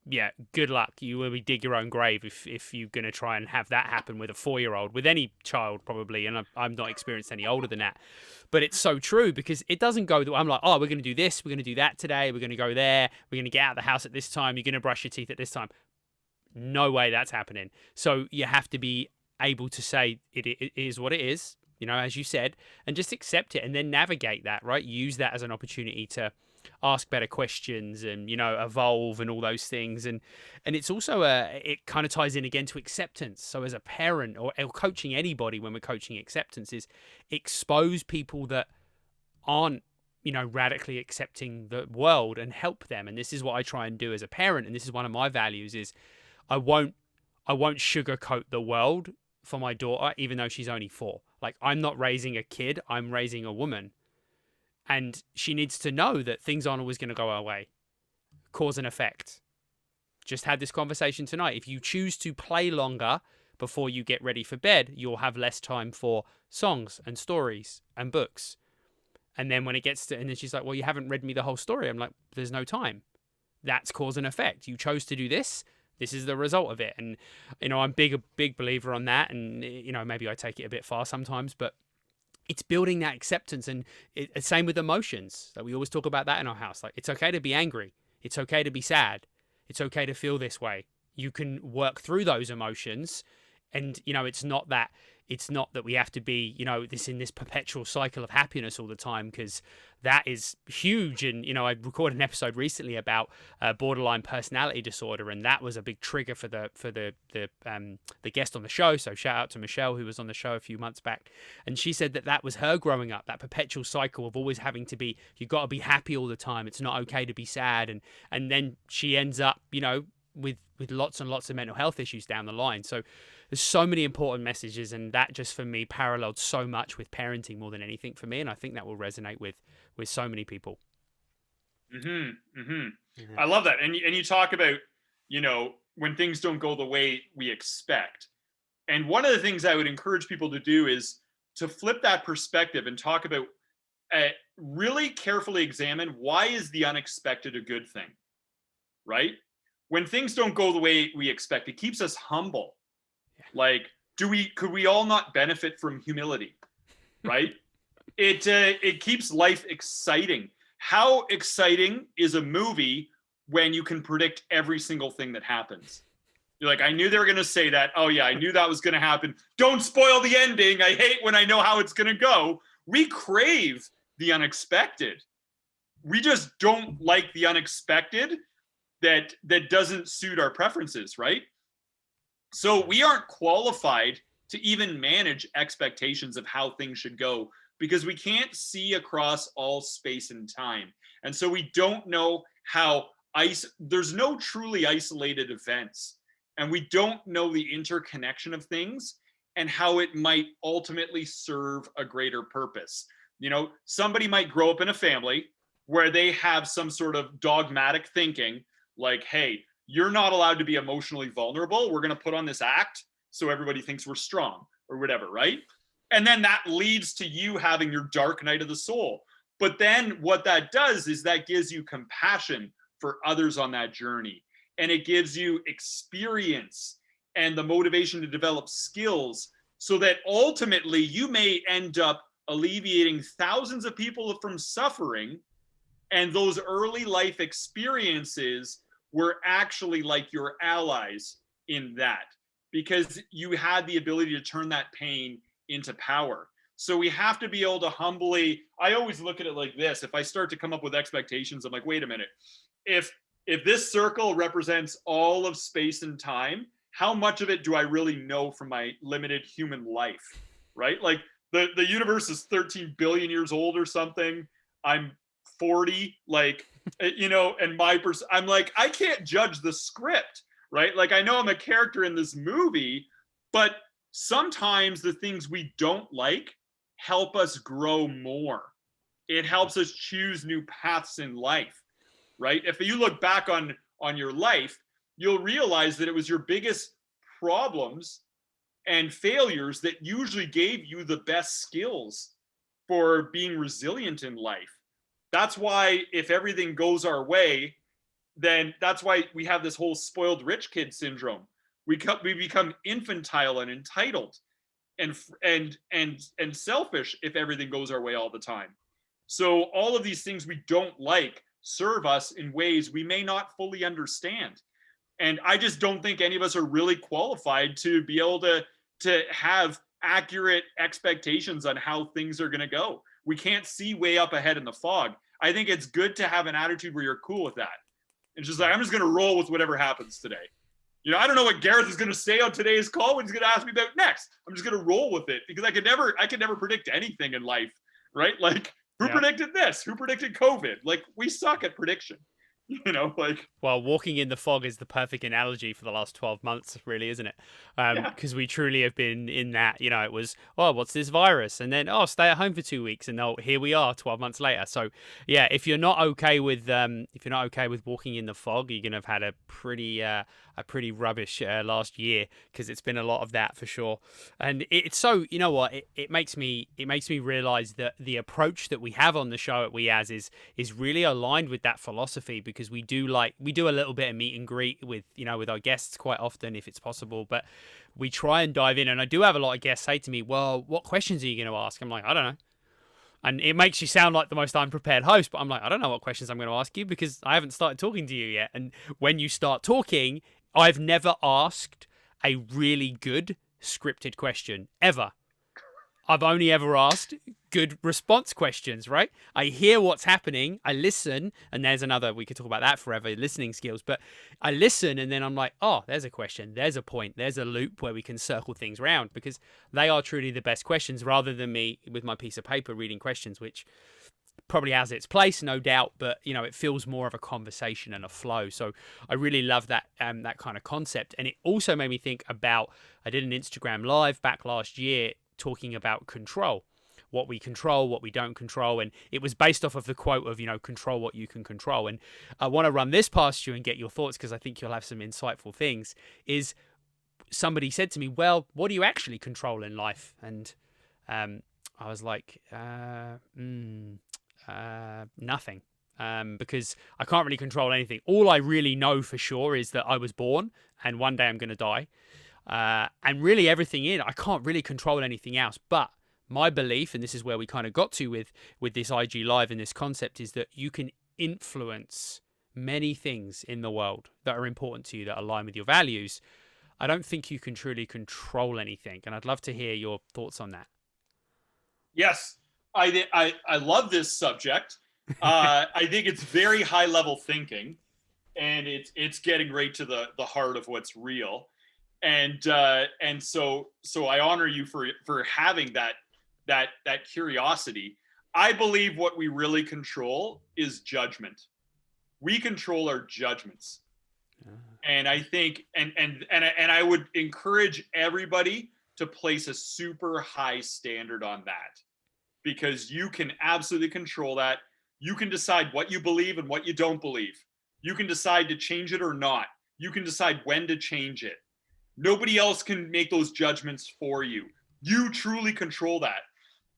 Yeah, good luck. You will dig your own grave if you're going to try and have that happen with a 4-year-old, with any child probably, and I'm not experienced any older than that. But it's so true, because it doesn't go that I'm like, oh, we're going to do this, we're going to do that today, we're going to go there, we're going to get out of the house at this time, you're going to brush your teeth at this time. No way that's happening. So you have to be able to say it is what it is, as you said, and just accept it, and then navigate that, right? Use that as an opportunity to ask better questions and evolve and all those things. And it's also it kind of ties in again to acceptance. So as a parent or coaching anybody, when we're coaching acceptance, is expose people that aren't radically accepting the world, and help them. And this is what I try and do as a parent, and this is one of my values, is I won't sugarcoat the world for my daughter, even though she's only 4. Like, I'm not raising a kid, I'm raising a woman. And she needs to know that things aren't always going to go our way. Cause and effect. Just had this conversation tonight. If you choose to play longer before you get ready for bed, you'll have less time for songs and stories and books. And then when it gets to, and then she's like, well, you haven't read me the whole story. I'm like, there's no time. That's cause and effect. You chose to do this. This is the result of it. And, I'm a big believer on that. And, maybe I take it a bit far sometimes, but it's building that acceptance. And same with emotions. Like, we always talk about that in our house. Like, it's okay to be angry. It's okay to be sad. It's okay to feel this way. You can work through those emotions. And, it's not that we have to be, this perpetual cycle of happiness all the time, because that is huge. And, I recorded an episode recently about borderline personality disorder, and that was a big trigger for the guest on the show. So shout out to Michelle, who was on the show a few months back. And she said that was her growing up, that perpetual cycle of always having to be, you've got to be happy all the time. It's not okay to be sad. And then she ends up, with lots and lots of mental health issues down the line. So there's so many important messages, and that just for me paralleled so much with parenting more than anything for me, and I think that will resonate with so many people. Yeah. I love that. And you talk about, when things don't go the way we expect. And one of the things I would encourage people to do is to flip that perspective and talk about, really carefully examine, why is the unexpected a good thing, right? When things don't go the way we expect, it keeps us humble. Like, could we all not benefit from humility, right? It keeps life exciting. How exciting is a movie when you can predict every single thing that happens? You're like, I knew they were going to say that. Oh yeah, I knew that was going to happen. Don't spoil the ending. I hate when I know how it's going to go. We crave the unexpected. we just don't like the unexpected that doesn't suit our preferences, right? So we aren't qualified to even manage expectations of how things should go because we can't see across all space and time. And so we don't know how there's no truly isolated events. And we don't know the interconnection of things and how it might ultimately serve a greater purpose. You know, somebody might grow up in a family where they have some sort of dogmatic thinking like, hey, you're not allowed to be emotionally vulnerable. We're going to put on this act so everybody thinks we're strong or whatever, right? And then that leads to you having your dark night of the soul. But then what that does is that gives you compassion for others on that journey. And it gives you experience and the motivation to develop skills so that ultimately you may end up alleviating thousands of people from suffering. And those early life experiences were actually like your allies in that, because you had the ability to turn that pain into power. So we have to be able to humbly, I always look at it like this. If I start to come up with expectations, I'm like, wait a minute. If this circle represents all of space and time, how much of it do I really know from my limited human life, right? Like the universe is 13 billion years old or something. I'm 40, like, you know, and I'm like, I can't judge the script, right? Like, I know I'm a character in this movie, but sometimes the things we don't like help us grow more. It helps us choose new paths in life, right? If you look back on your life, you'll realize that it was your biggest problems and failures that usually gave you the best skills for being resilient in life. That's why if everything goes our way, then that's why we have this whole spoiled rich kid syndrome. We become infantile and entitled and selfish if everything goes our way all the time. So all of these things we don't like serve us in ways we may not fully understand. And I just don't think any of us are really qualified to be able to have accurate expectations on how things are going to go. We can't see way up ahead in the fog. I think it's good to have an attitude where you're cool with that. It's just like, I'm just going to roll with whatever happens today. You know, I don't know what Gareth is going to say on today's call, what he's going to ask me about next. I'm just going to roll with it because I could never predict anything in life, right? Like, who predicted this? Who predicted COVID? Like, we suck at prediction. You know, like, well, walking in the fog is the perfect analogy for the last 12 months, really, isn't it? Because we truly have been in that, you know, it was, oh, what's this virus? And then, oh, stay at home for 2 weeks. And oh, here we are 12 months later. So yeah, if you're not okay with walking in the fog, you're going to have had a pretty rubbish last year, because it's been a lot of that for sure. And it's so, you know what, it makes me realize that the approach that we have on the show at We As is really aligned with that philosophy, because we do a little bit of meet and greet with, you know, with our guests quite often if it's possible, but we try and dive in. And I do have a lot of guests say to me, well, what questions are you going to ask? I'm like, I don't know. And it makes you sound like the most unprepared host, but I'm like, I don't know what questions I'm going to ask you because I haven't started talking to you yet. And when you start talking, I've never asked a really good scripted question ever. I've only ever asked good response questions, right? I hear what's happening, I listen, and there's another, we could talk about that forever, listening skills, but I listen and then I'm like, oh, there's a question, there's a point, there's a loop where we can circle things around, because they are truly the best questions, rather than me with my piece of paper reading questions, which probably has its place, no doubt, but you know, it feels more of a conversation and a flow. So I really love that that kind of concept. And it also made me think about, I did an Instagram live back last year talking about control, what we control, what we don't control, and it was based off of the quote of, you know, control what you can control. And I want to run this past you and get your thoughts, because I think you'll have some insightful things. Is somebody said to me, well, what do you actually control in life? And I was like, nothing, because I can't really control anything. All I really know for sure is that I was born and one day I'm going to die. And really everything I can't really control anything else. But my belief, and this is where we kind of got to with this IG Live and this concept, is that you can influence many things in the world that are important to you, that align with your values. I don't think you can truly control anything. And I'd love to hear your thoughts on that. Yes, I love this subject I think it's very high level thinking, and it's getting right to the heart of what's real. And so I honor you for having that curiosity. I believe what we really control is judgment. We control our judgments. And I think and I would encourage everybody to place a super high standard on that, because you can absolutely control that. You can decide what you believe and what you don't believe. You can decide to change it or not. You can decide when to change it. Nobody else can make those judgments for you. You truly control that.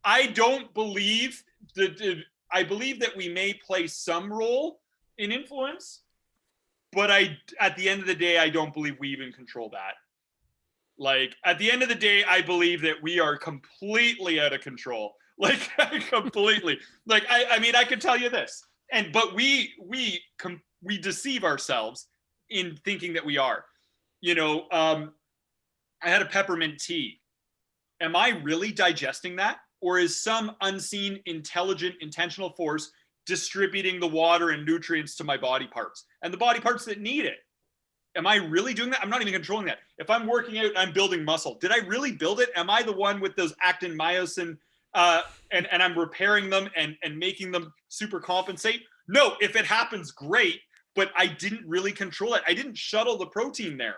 I don't believe that. I believe that we may play some role in influence, but at the end of the day, I don't believe we even control that. Like, at the end of the day, I believe that we are completely out of control. Like, completely. Like, I mean, I could tell you this, but we deceive ourselves in thinking that we are. I had a peppermint tea. Am I really digesting that? Or is some unseen, intelligent, intentional force distributing the water and nutrients to my body parts and the body parts that need it? Am I really doing that? I'm not even controlling that. If I'm working out and I'm building muscle, did I really build it? Am I the one with those actin, myosin, and I'm repairing them and making them super compensate? No, if it happens, great, but I didn't really control it. I didn't shuttle the protein there.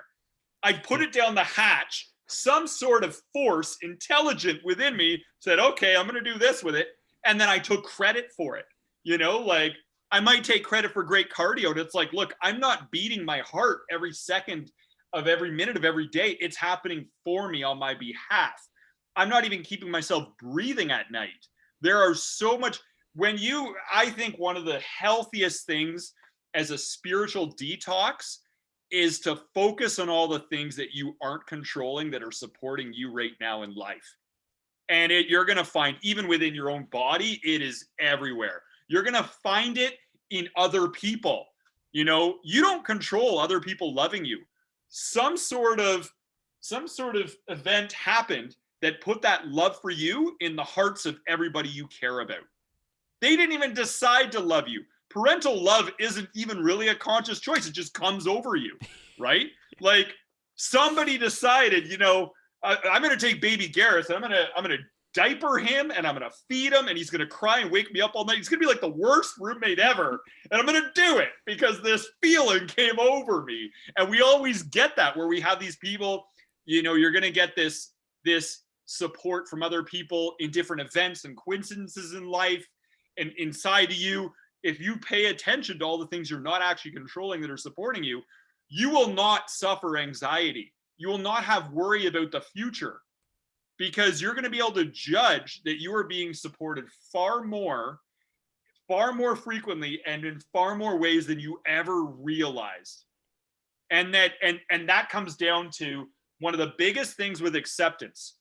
I put it down the hatch. Some sort of force, intelligent within me, said, okay, I'm going to do this with it. And then I took credit for it. Like, I might take credit for great cardio. And it's like, look, I'm not beating my heart every second of every minute of every day. It's happening for me on my behalf. I'm not even keeping myself breathing at night. There are so much. I think one of the healthiest things as a spiritual detox is to focus on all the things that you aren't controlling that are supporting you right now in life. And you're going to find, even within your own body, it is everywhere. You're going to find it in other people. You don't control other people loving you. Some sort of event happened that put that love for you in the hearts of everybody you care about. They didn't even decide to love you. Parental love isn't even really a conscious choice. It just comes over you, right? Like, somebody decided, I'm going to take baby Gareth and I'm going to diaper him and I'm going to feed him and he's going to cry and wake me up all night. He's going to be like the worst roommate ever. And I'm going to do it because this feeling came over me. And we always get that, where we have these people, you're going to get this support from other people in different events and coincidences in life and inside of you. If you pay attention to all the things you're not actually controlling that are supporting you, you will not suffer anxiety. You will not have worry about the future, because you're going to be able to judge that you are being supported far more frequently and in far more ways than you ever realized. And that comes down to one of the biggest things with acceptance.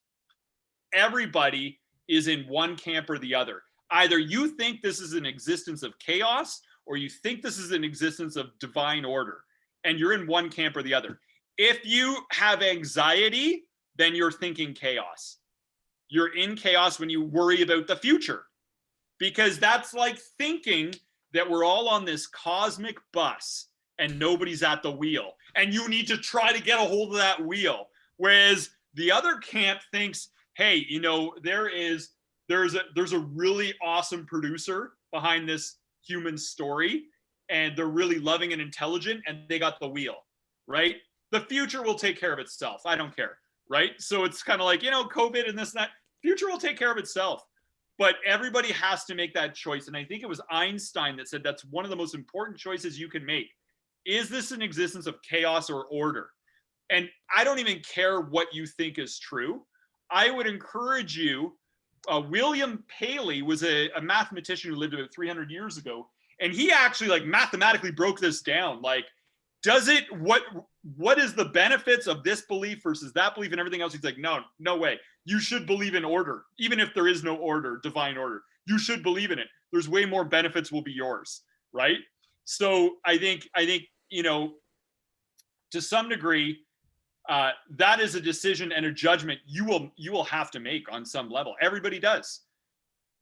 Everybody is in one camp or the other. Either you think this is an existence of chaos, or you think this is an existence of divine order, and you're in one camp or the other. If you have anxiety, then you're thinking chaos. You're in chaos when you worry about the future, because that's like thinking that we're all on this cosmic bus and nobody's at the wheel, and you need to try to get a hold of that wheel. Whereas the other camp thinks, hey, there's a really awesome producer behind this human story, and they're really loving and intelligent, and they got the wheel, right? The future will take care of itself. I don't care, right? So it's kind of like, COVID and this and that. Future will take care of itself. But everybody has to make that choice. And I think it was Einstein that said that's one of the most important choices you can make. Is this an existence of chaos or order? And I don't even care what you think is true. I would encourage you. William Paley was a mathematician who lived about 300 years ago. And he actually mathematically broke this down. Like, what is the benefits of this belief versus that belief and everything else? He's like, no way. You should believe in order. Even if there is no order, divine order, you should believe in it. There's way more benefits will be yours, right? So I think, to some degree, that is a decision and a judgment you will have to make on some level. Everybody does.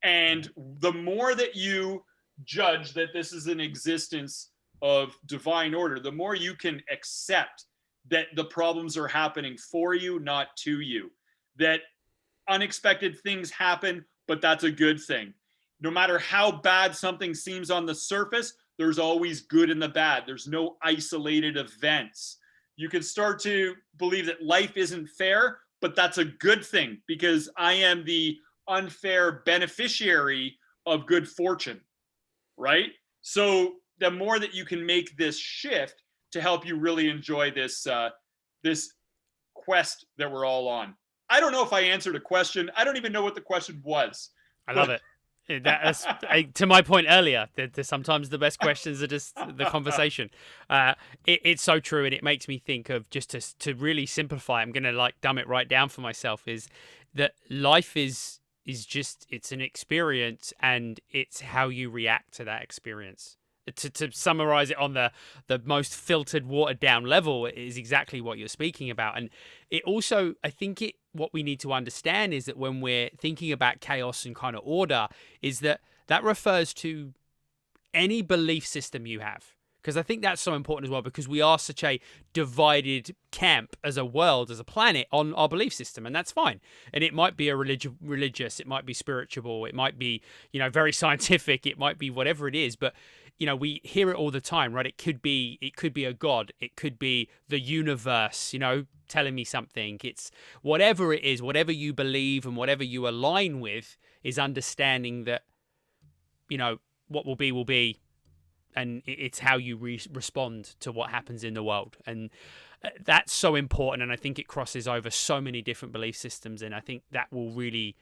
And the more that you judge that this is an existence of divine order, the more you can accept that the problems are happening for you, not to you. That unexpected things happen, but that's a good thing. No matter how bad something seems on the surface, there's always good in the bad. There's no isolated events. You can start to believe that life isn't fair, but that's a good thing because I am the unfair beneficiary of good fortune, right? So the more that you can make this shift to help you really enjoy this quest that we're all on. I don't know if I answered a question. I don't even know what the question was. I love it. That's to my point earlier. That sometimes the best questions are just the conversation. It's so true, and it makes me think of just to really simplify. I'm gonna like dumb it right down for myself. Is that life is just it's an experience, and it's how you react to that experience. To summarize it on the most filtered, watered down level is exactly what you're speaking about. And it also, I think what we need to understand is that when we're thinking about chaos and kind of order, is that refers to any belief system you have. Because I think that's so important as well, because we are such a divided camp as a world, as a planet, on our belief system, and that's fine. And it might be a religious, it might be spiritual, it might be, very scientific, it might be whatever it is, but we hear it all the time, right? It could be a god, it could be the universe, telling me something. It's whatever it is, whatever you believe and whatever you align with is understanding that, what will be, and it's how you respond to what happens in the world. And that's so important, and I think it crosses over so many different belief systems, and I think that will really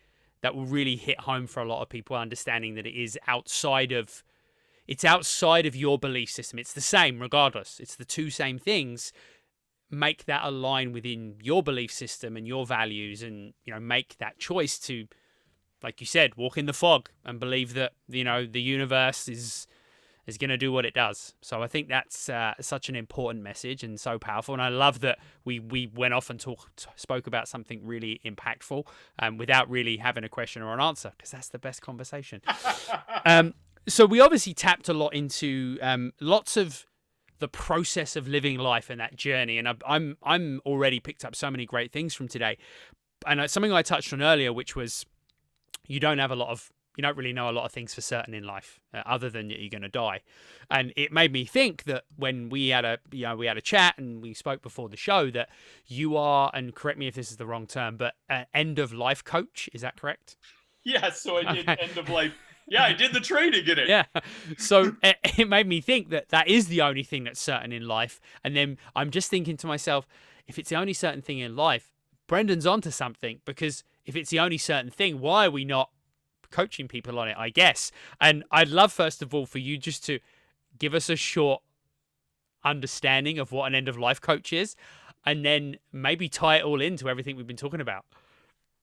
hit home for a lot of people, understanding that it's outside of your belief system. It's the same regardless. It's the two same things. Make that align within your belief system and your values, and make that choice to, like you said, walk in the fog and believe that the universe is going to do what it does. So I think that's such an important message and so powerful. And I love that we went off and spoke about something really impactful without really having a question or an answer, because that's the best conversation. So we obviously tapped a lot into lots of the process of living life and that journey. And I'm already picked up so many great things from today. And something I touched on earlier, which was you don't really know a lot of things for certain in life, other than that you're going to die. And it made me think that when we had a chat and we spoke before the show, that you are, and correct me if this is the wrong term, but an end of life coach. Is that correct? Yeah. So I did end of life. Yeah, I did the training in it. Yeah. So it made me think that is the only thing that's certain in life. And then I'm just thinking to myself, if it's the only certain thing in life, Brendan's onto something, because if it's the only certain thing, why are we not coaching people on it, I guess? And I'd love, first of all, for you just to give us a short understanding of what an end of life coach is, and then maybe tie it all into everything we've been talking about.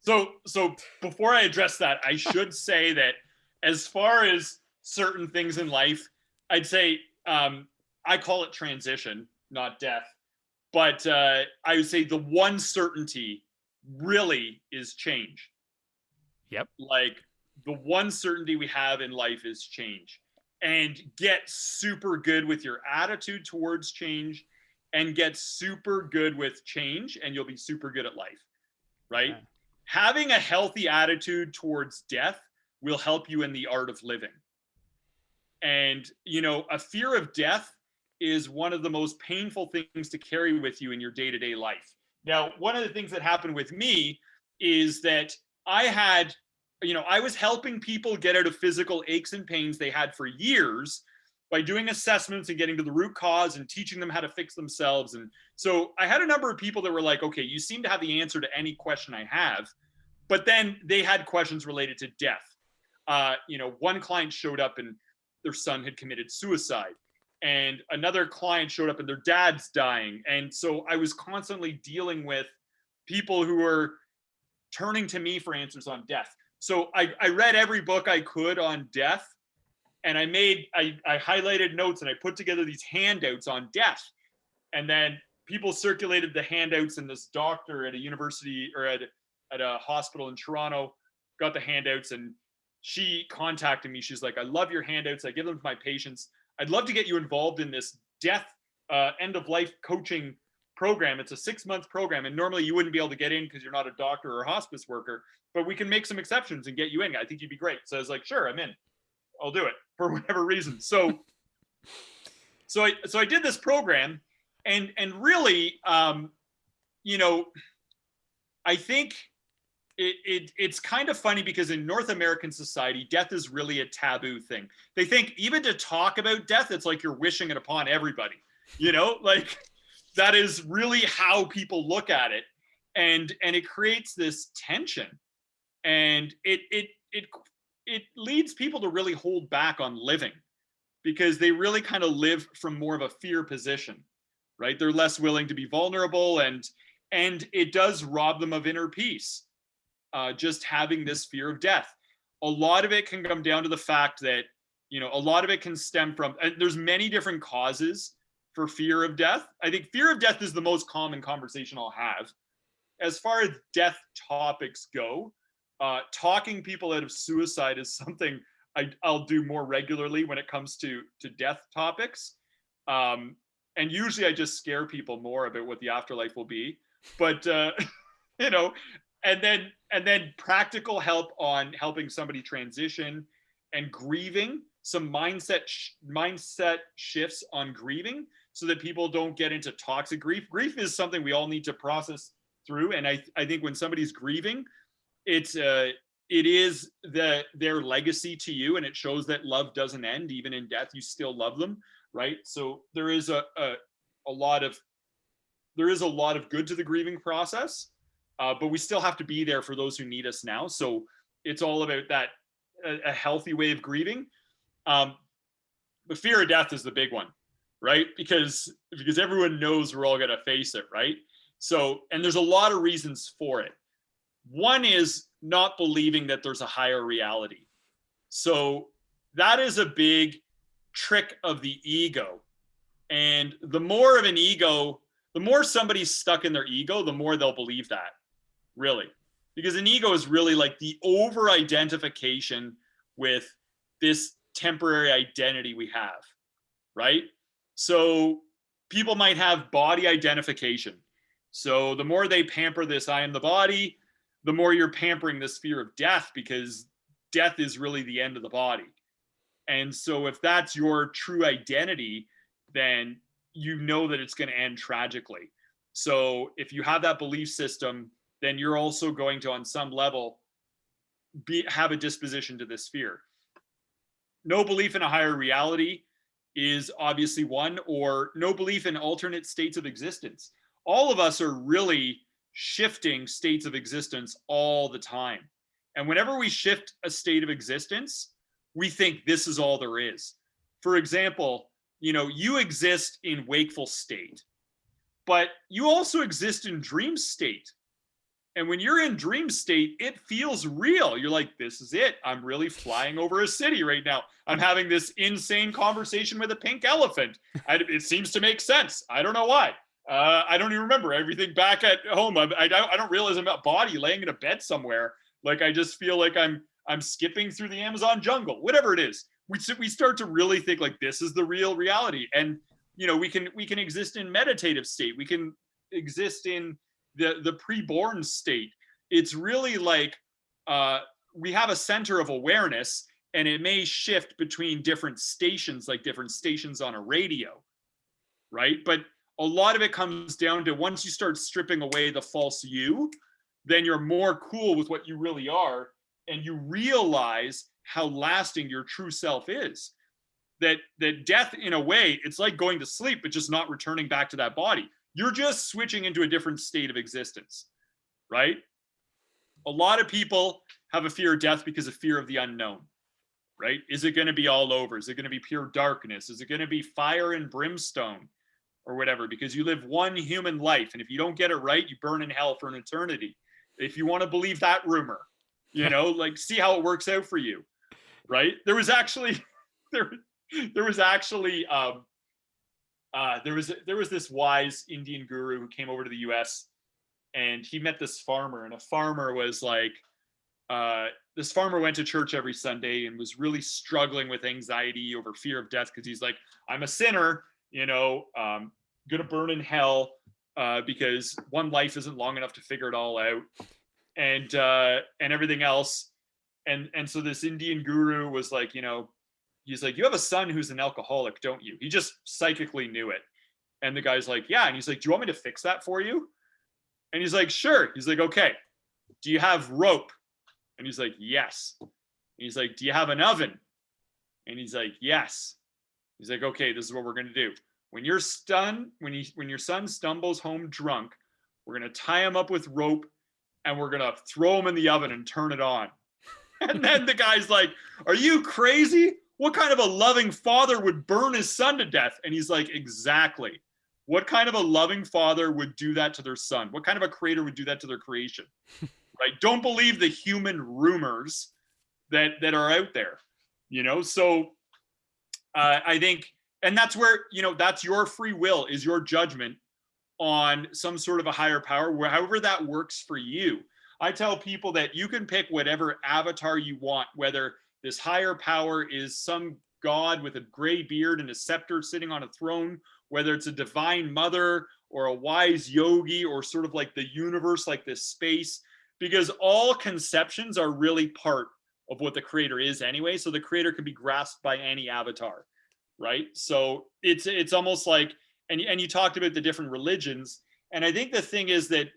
So before I address that, I should say that as far as certain things in life, I'd say I call it transition, not death. But I would say the one certainty really is change. Yep. Like, the one certainty we have in life is change. And get super good with your attitude towards change, and get super good with change, and you'll be super good at life, right? Yeah. Having a healthy attitude towards death will help you in the art of living. And, a fear of death is one of the most painful things to carry with you in your day-to-day life. Now, one of the things that happened with me is that I was helping people get out of physical aches and pains they had for years by doing assessments and getting to the root cause and teaching them how to fix themselves. And so I had a number of people that were like, okay, you seem to have the answer to any question I have. But then they had questions related to death. One client showed up and their son had committed suicide. And another client showed up and their dad's dying. And so I was constantly dealing with people who were turning to me for answers on death. So I read every book I could on death, and I highlighted notes, and I put together these handouts on death. And then people circulated the handouts, and this doctor at a university, or at a hospital in Toronto, got the handouts, and she contacted me. She's like, I love your handouts. I give them to my patients. I'd love to get you involved in this death end of life coaching program. It's a 6-month program, and normally you wouldn't be able to get in because you're not a doctor or a hospice worker, but we can make some exceptions and get you in. I think you'd be great. So I was like, sure, I'm in. I'll do it for whatever reason. So I did this program, and really, you know, I think it's kind of funny because in North American society, death is really a taboo thing. They think even to talk about death, it's like you're wishing it upon everybody, you know, like that is really how people look at it. And it creates this tension, and it leads people to really hold back on living because they really kind of live from more of a fear position, right? They're less willing to be vulnerable, and it does rob them of inner peace. Just having this fear of death. A lot of it can come down to the fact that, you know, a lot of it can stem from, and there's many different causes for fear of death. I think fear of death is the most common conversation I'll have. As far as death topics go, talking people out of suicide is something I'll do more regularly when it comes to death topics. And usually I just scare people more about what the afterlife will be. But, you know, and then practical help on helping somebody transition and grieving, some mindset shifts on grieving so that people don't get into toxic grief. Grief is something we all need to process through. And I think when somebody's grieving, it is their legacy to you, and it shows that love doesn't end. Even in death, you still love them, right? So there is a lot of good to the grieving process. But we still have to be there for those who need us now. So it's all about that, a healthy way of grieving. But fear of death is the big one, right? Because everyone knows we're all going to face it, right? So, and there's a lot of reasons for it. One is not believing that there's a higher reality. So that is a big trick of the ego. And the more of an ego, the more somebody's stuck in their ego, the more they'll believe that. Really, because an ego is really like the over identification with this temporary identity we have, right? So people might have body identification. So the more they pamper this, I am the body, the more you're pampering this fear of death, because death is really the end of the body. And so if that's your true identity, then you know that it's going to end tragically. So if you have that belief system, then you're also going to, on some level, have a disposition to this fear. No belief in a higher reality is obviously one, or no belief in alternate states of existence. All of us are really shifting states of existence all the time. And whenever we shift a state of existence, we think this is all there is. For example, you know, you exist in wakeful state, but you also exist in dream state. And when you're in dream state, it feels real. You're like, this is it. I'm really flying over a city right now. I'm having this insane conversation with a pink elephant. It seems to make sense. I don't know why. I don't even remember everything back at home. I don't realize I'm a body laying in a bed somewhere. Like, I just feel like I'm skipping through the Amazon jungle, whatever it is. We start to really think like this is the real reality. And, you know, we can exist in meditative state. We can exist in the preborn state. It's really like we have a center of awareness, and it may shift between different stations, like different stations on a radio, right? But a lot of it comes down to, once you start stripping away the false you, then you're more cool with what you really are, and you realize how lasting your true self is. That death, in a way, it's like going to sleep, but just not returning back to that body. You're just switching into a different state of existence, right? A lot of people have a fear of death because of fear of the unknown, right? Is it going to be all over? Is it going to be pure darkness? Is it going to be fire and brimstone or whatever? Because you live one human life, and if you don't get it right, you burn in hell for an eternity. If you want to believe that rumor, you know, like, see how it works out for you, right? There was actually this wise Indian guru who came over to the US, and he met this farmer, and a farmer was like, this farmer went to church every Sunday and was really struggling with anxiety over fear of death because he's like, I'm a sinner, gonna burn in hell because one life isn't long enough to figure it all out, and everything else. And so this Indian guru was like, he's like, you have a son who's an alcoholic, don't you? He just psychically knew it. And the guy's like, yeah. And he's like, do you want me to fix that for you? And he's like, sure. He's like, okay. Do you have rope? And he's like, yes. And he's like, do you have an oven? And he's like, yes. He's like, okay, this is what we're going to do. When your son stumbles home drunk, we're going to tie him up with rope and we're going to throw him in the oven and turn it on. And then the guy's like, are you crazy? What kind of a loving father would burn his son to death? And he's like, exactly. What kind of a loving father would do that to their son? What kind of a creator would do that to their creation? Right? Don't believe the human rumors that are out there, So I think, and that's where, that's your free will, is your judgment on some sort of a higher power, however that works for you. I tell people that you can pick whatever avatar you want, whether this higher power is some god with a gray beard and a scepter sitting on a throne, whether it's a divine mother or a wise yogi or sort of like the universe, like this space, because all conceptions are really part of what the creator is anyway. So the creator can be grasped by any avatar, right? So it's almost like, and you talked about the different religions. And I think the thing is that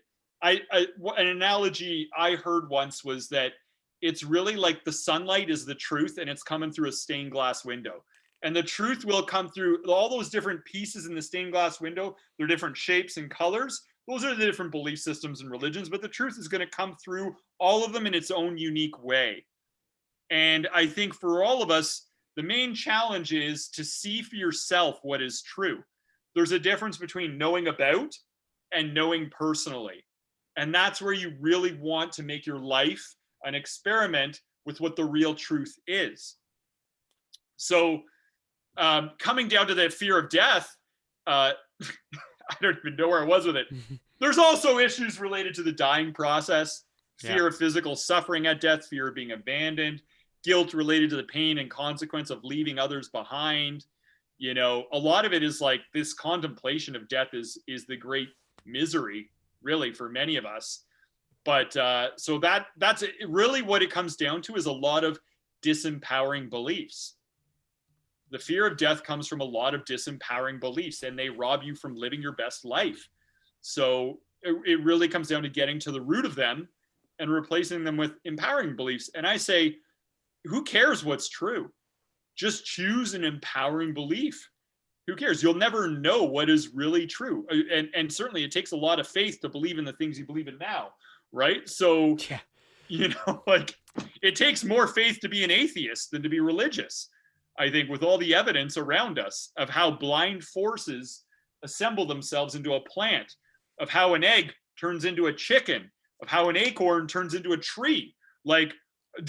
an analogy I heard once was that it's really like the sunlight is the truth and it's coming through a stained glass window. And the truth will come through all those different pieces in the stained glass window. They're different shapes and colors. Those are the different belief systems and religions, but the truth is going to come through all of them in its own unique way. And I think for all of us, the main challenge is to see for yourself what is true. There's a difference between knowing about and knowing personally. And that's where you really want to make your life an experiment with what the real truth is. So coming down to that fear of death, I don't even know where I was with it. There's also issues related to the dying process, fear of physical suffering at death, fear of being abandoned, guilt related to the pain and consequence of leaving others behind. A lot of it is like this contemplation of death is the great misery, really, for many of us. But so that's really what it comes down to, is a lot of disempowering beliefs. The fear of death comes from a lot of disempowering beliefs, and they rob you from living your best life. So it really comes down to getting to the root of them and replacing them with empowering beliefs. And I say, who cares what's true? Just choose an empowering belief. Who cares? You'll never know what is really true. And certainly it takes a lot of faith to believe in the things you believe in now, right? So, like, it takes more faith to be an atheist than to be religious. I think, with all the evidence around us of how blind forces assemble themselves into a plant, of how an egg turns into a chicken, of how an acorn turns into a tree. Like,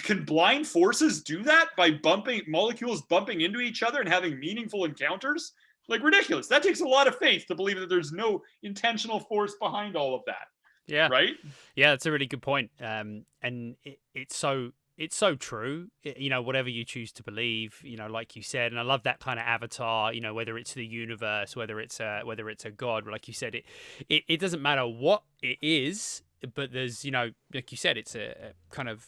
can blind forces do that by molecules bumping into each other and having meaningful encounters? Like, ridiculous. That takes a lot of faith to believe that there's no intentional force behind all of that. Yeah. Right? Yeah, that's a really good point. And it's so true. Whatever you choose to believe, like you said, and I love that kind of avatar, whether it's the universe, whether it's a god, like you said, it doesn't matter what it is, but there's, like you said, it's a kind of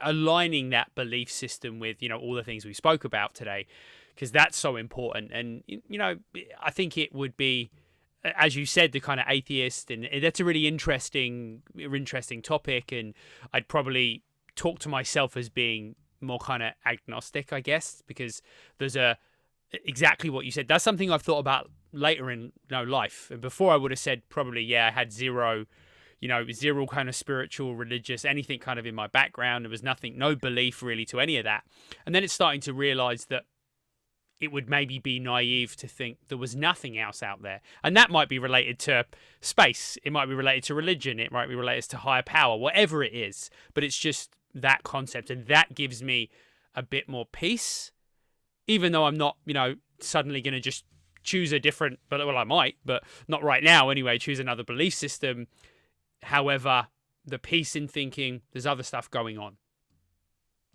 aligning that belief system with, all the things we spoke about today, because that's so important. And, I think it would be, as you said, the kind of atheist, and that's a really interesting topic. And I'd probably talk to myself as being more kind of agnostic, I guess, because there's exactly what you said. That's something I've thought about later in life. And before I would have said probably, I had zero kind of spiritual, religious, anything kind of in my background. There was no belief really to any of that. And then it's starting to realize that it would maybe be naive to think there was nothing else out there. And that might be related to space. It might be related to religion. It might be related to higher power, whatever it is. But it's just that concept. And that gives me a bit more peace, even though I'm not, suddenly going to just choose a different, I might, but not right now anyway, choose another belief system. However, the peace in thinking there's other stuff going on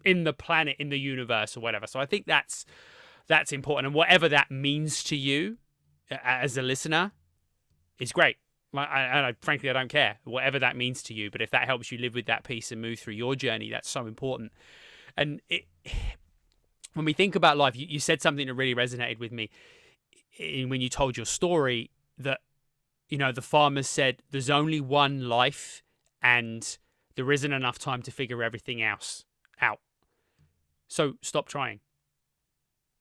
in the planet, in the universe, or whatever. So I think that's important, and whatever that means to you as a listener is great. Frankly, I don't care whatever that means to you, but if that helps you live with that peace and move through your journey, that's so important. And when we think about life, you said something that really resonated with me when you told your story, that, you know, the farmers said there's only one life and there isn't enough time to figure everything else out. So stop trying.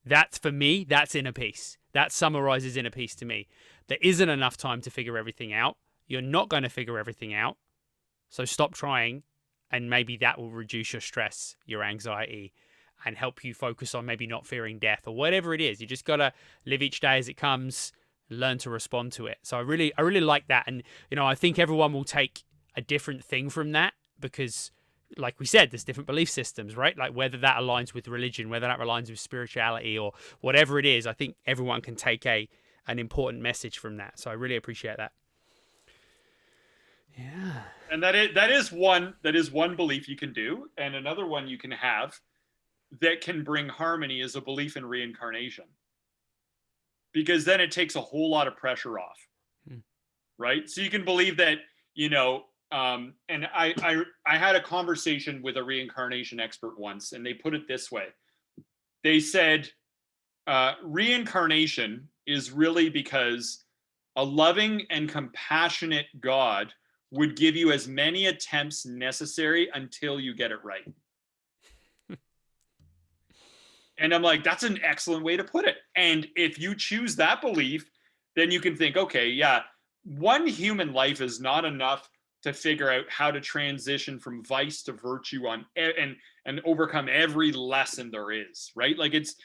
That's, for me, that's inner peace. That summarizes inner peace to me. There isn't enough time to figure everything out. You're not going to figure everything out. So stop trying, and maybe that will reduce your stress, your anxiety, and help you focus on maybe not fearing death or whatever it is. You just got to live each day as it comes, learn to respond to it. So I really like that. And, you know, I think everyone will take a different thing from that, because, like we said, there's different belief systems, right? Like whether that aligns with religion, whether that aligns with spirituality, or whatever it is, I think everyone can take an important message from that. So I really appreciate that. Yeah. And that is one belief you can do. And another one you can have that can bring harmony is a belief in reincarnation. Because then it takes a whole lot of pressure off. Right? So you can believe that, you know, and I had a conversation with a reincarnation expert once, and they put it this way. They said, reincarnation is really because a loving and compassionate God would give you as many attempts necessary until you get it right. And I'm like, that's an excellent way to put it. And if you choose that belief, then you can think, okay, yeah, one human life is not enough to figure out how to transition from vice to virtue and overcome every lesson there is, right? Like it's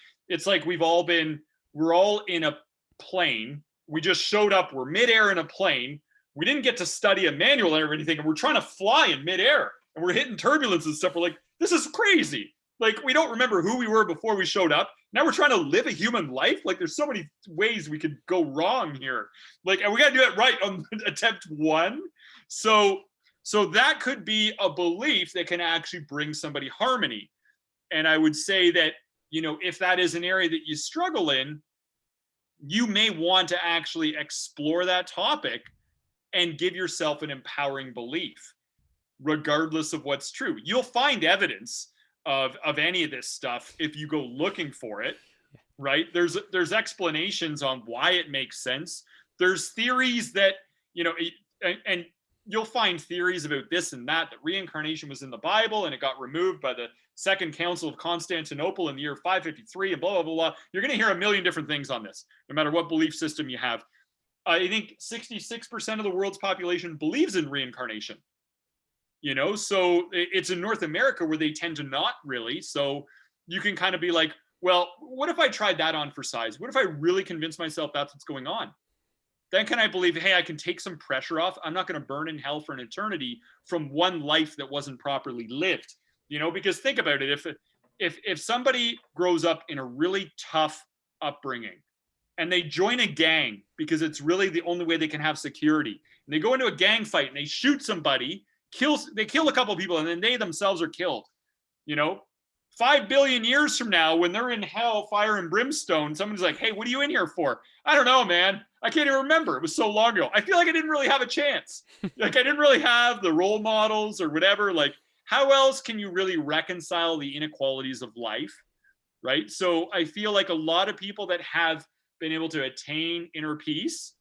like we're all in a plane. We just showed up, we're midair in a plane. We didn't get to study a manual or anything, and we're trying to fly in midair, and we're hitting turbulence and stuff. We're like, this is crazy. Like, we don't remember who we were before we showed up. Now we're trying to live a human life. Like, there's so many ways we could go wrong here. Like, and we got to do it right on attempt one. So that could be a belief that can actually bring somebody harmony. And I would say that, you know, if that is an area that you struggle in, you may want to actually explore that topic and give yourself an empowering belief, regardless of what's true. You'll find evidence of any of this stuff if you go looking for it, right? There's explanations on why it makes sense. There's theories that, you know, and you'll find theories about this and that reincarnation was in the Bible and it got removed by the Second Council of Constantinople in the year 553 and blah, blah, blah, blah. You're going to hear a million different things on this, no matter what belief system you have. I think 66% of the world's population believes in reincarnation. You know, so it's in North America where they tend to not really. So you can kind of be like, well, what if I tried that on for size? What if I really convince myself that's what's going on? Then can I believe, hey, I can take some pressure off. I'm not going to burn in hell for an eternity from one life that wasn't properly lived. You know, because think about it. If somebody grows up in a really tough upbringing and they join a gang because it's really the only way they can have security, and they go into a gang fight and they shoot somebody, they kill a couple of people, and then they themselves are killed. You know, 5 billion years from now, when they're in hell, fire and brimstone, someone's like, hey, what are you in here for? I don't know, man. I can't even remember. It was so long ago. I feel like I didn't really have a chance. Like, I didn't really have the role models or whatever. Like, how else can you really reconcile the inequalities of life, right? So I feel like a lot of people that have been able to attain inner peace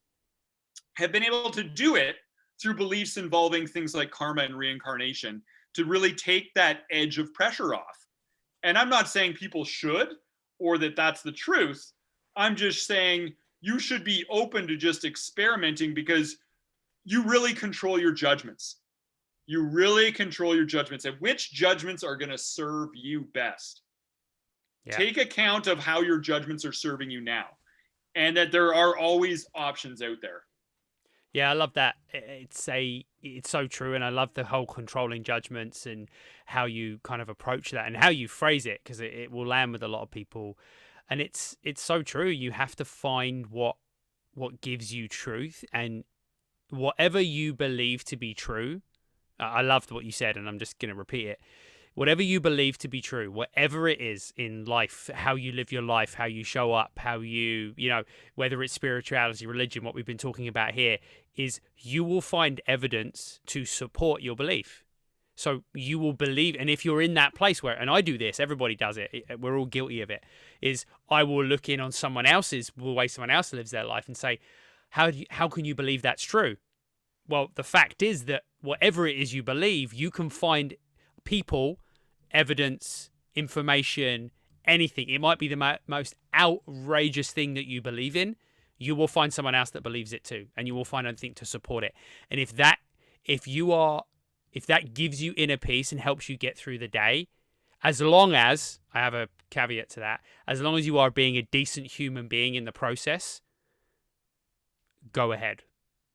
have been able to do it through beliefs involving things like karma and reincarnation to really take that edge of pressure off. And I'm not saying people should or that that's the truth. I'm just saying you should be open to just experimenting because you really control your judgments. You really control your judgments and which judgments are going to serve you best. Yeah. Take account of how your judgments are serving you now and that there are always options out there. Yeah, I love that. It's so true, and I love the whole controlling judgments and how you kind of approach that and how you phrase it, because it will land with a lot of people. And it's so true. You have to find what gives you truth, and whatever you believe to be true, I loved what you said, and I'm just going to repeat it. Whatever you believe to be true, whatever it is in life, how you live your life, how you show up, how you know, whether it's spirituality, religion, what we've been talking about here, is you will find evidence to support your belief. So you will believe, and if you're in that place where, and I do this, everybody does it, we're all guilty of it, is I will look in on someone else's, the way someone else lives their life and say, how can you believe that's true? Well, the fact is that whatever it is you believe, you can find people, evidence, information, anything. It might be the most outrageous thing that you believe in. You will find someone else that believes it too, and you will find anything to support it. And if that gives you inner peace and helps you get through the day, as long as, I have a caveat to that, as long as you are being a decent human being in the process, go ahead.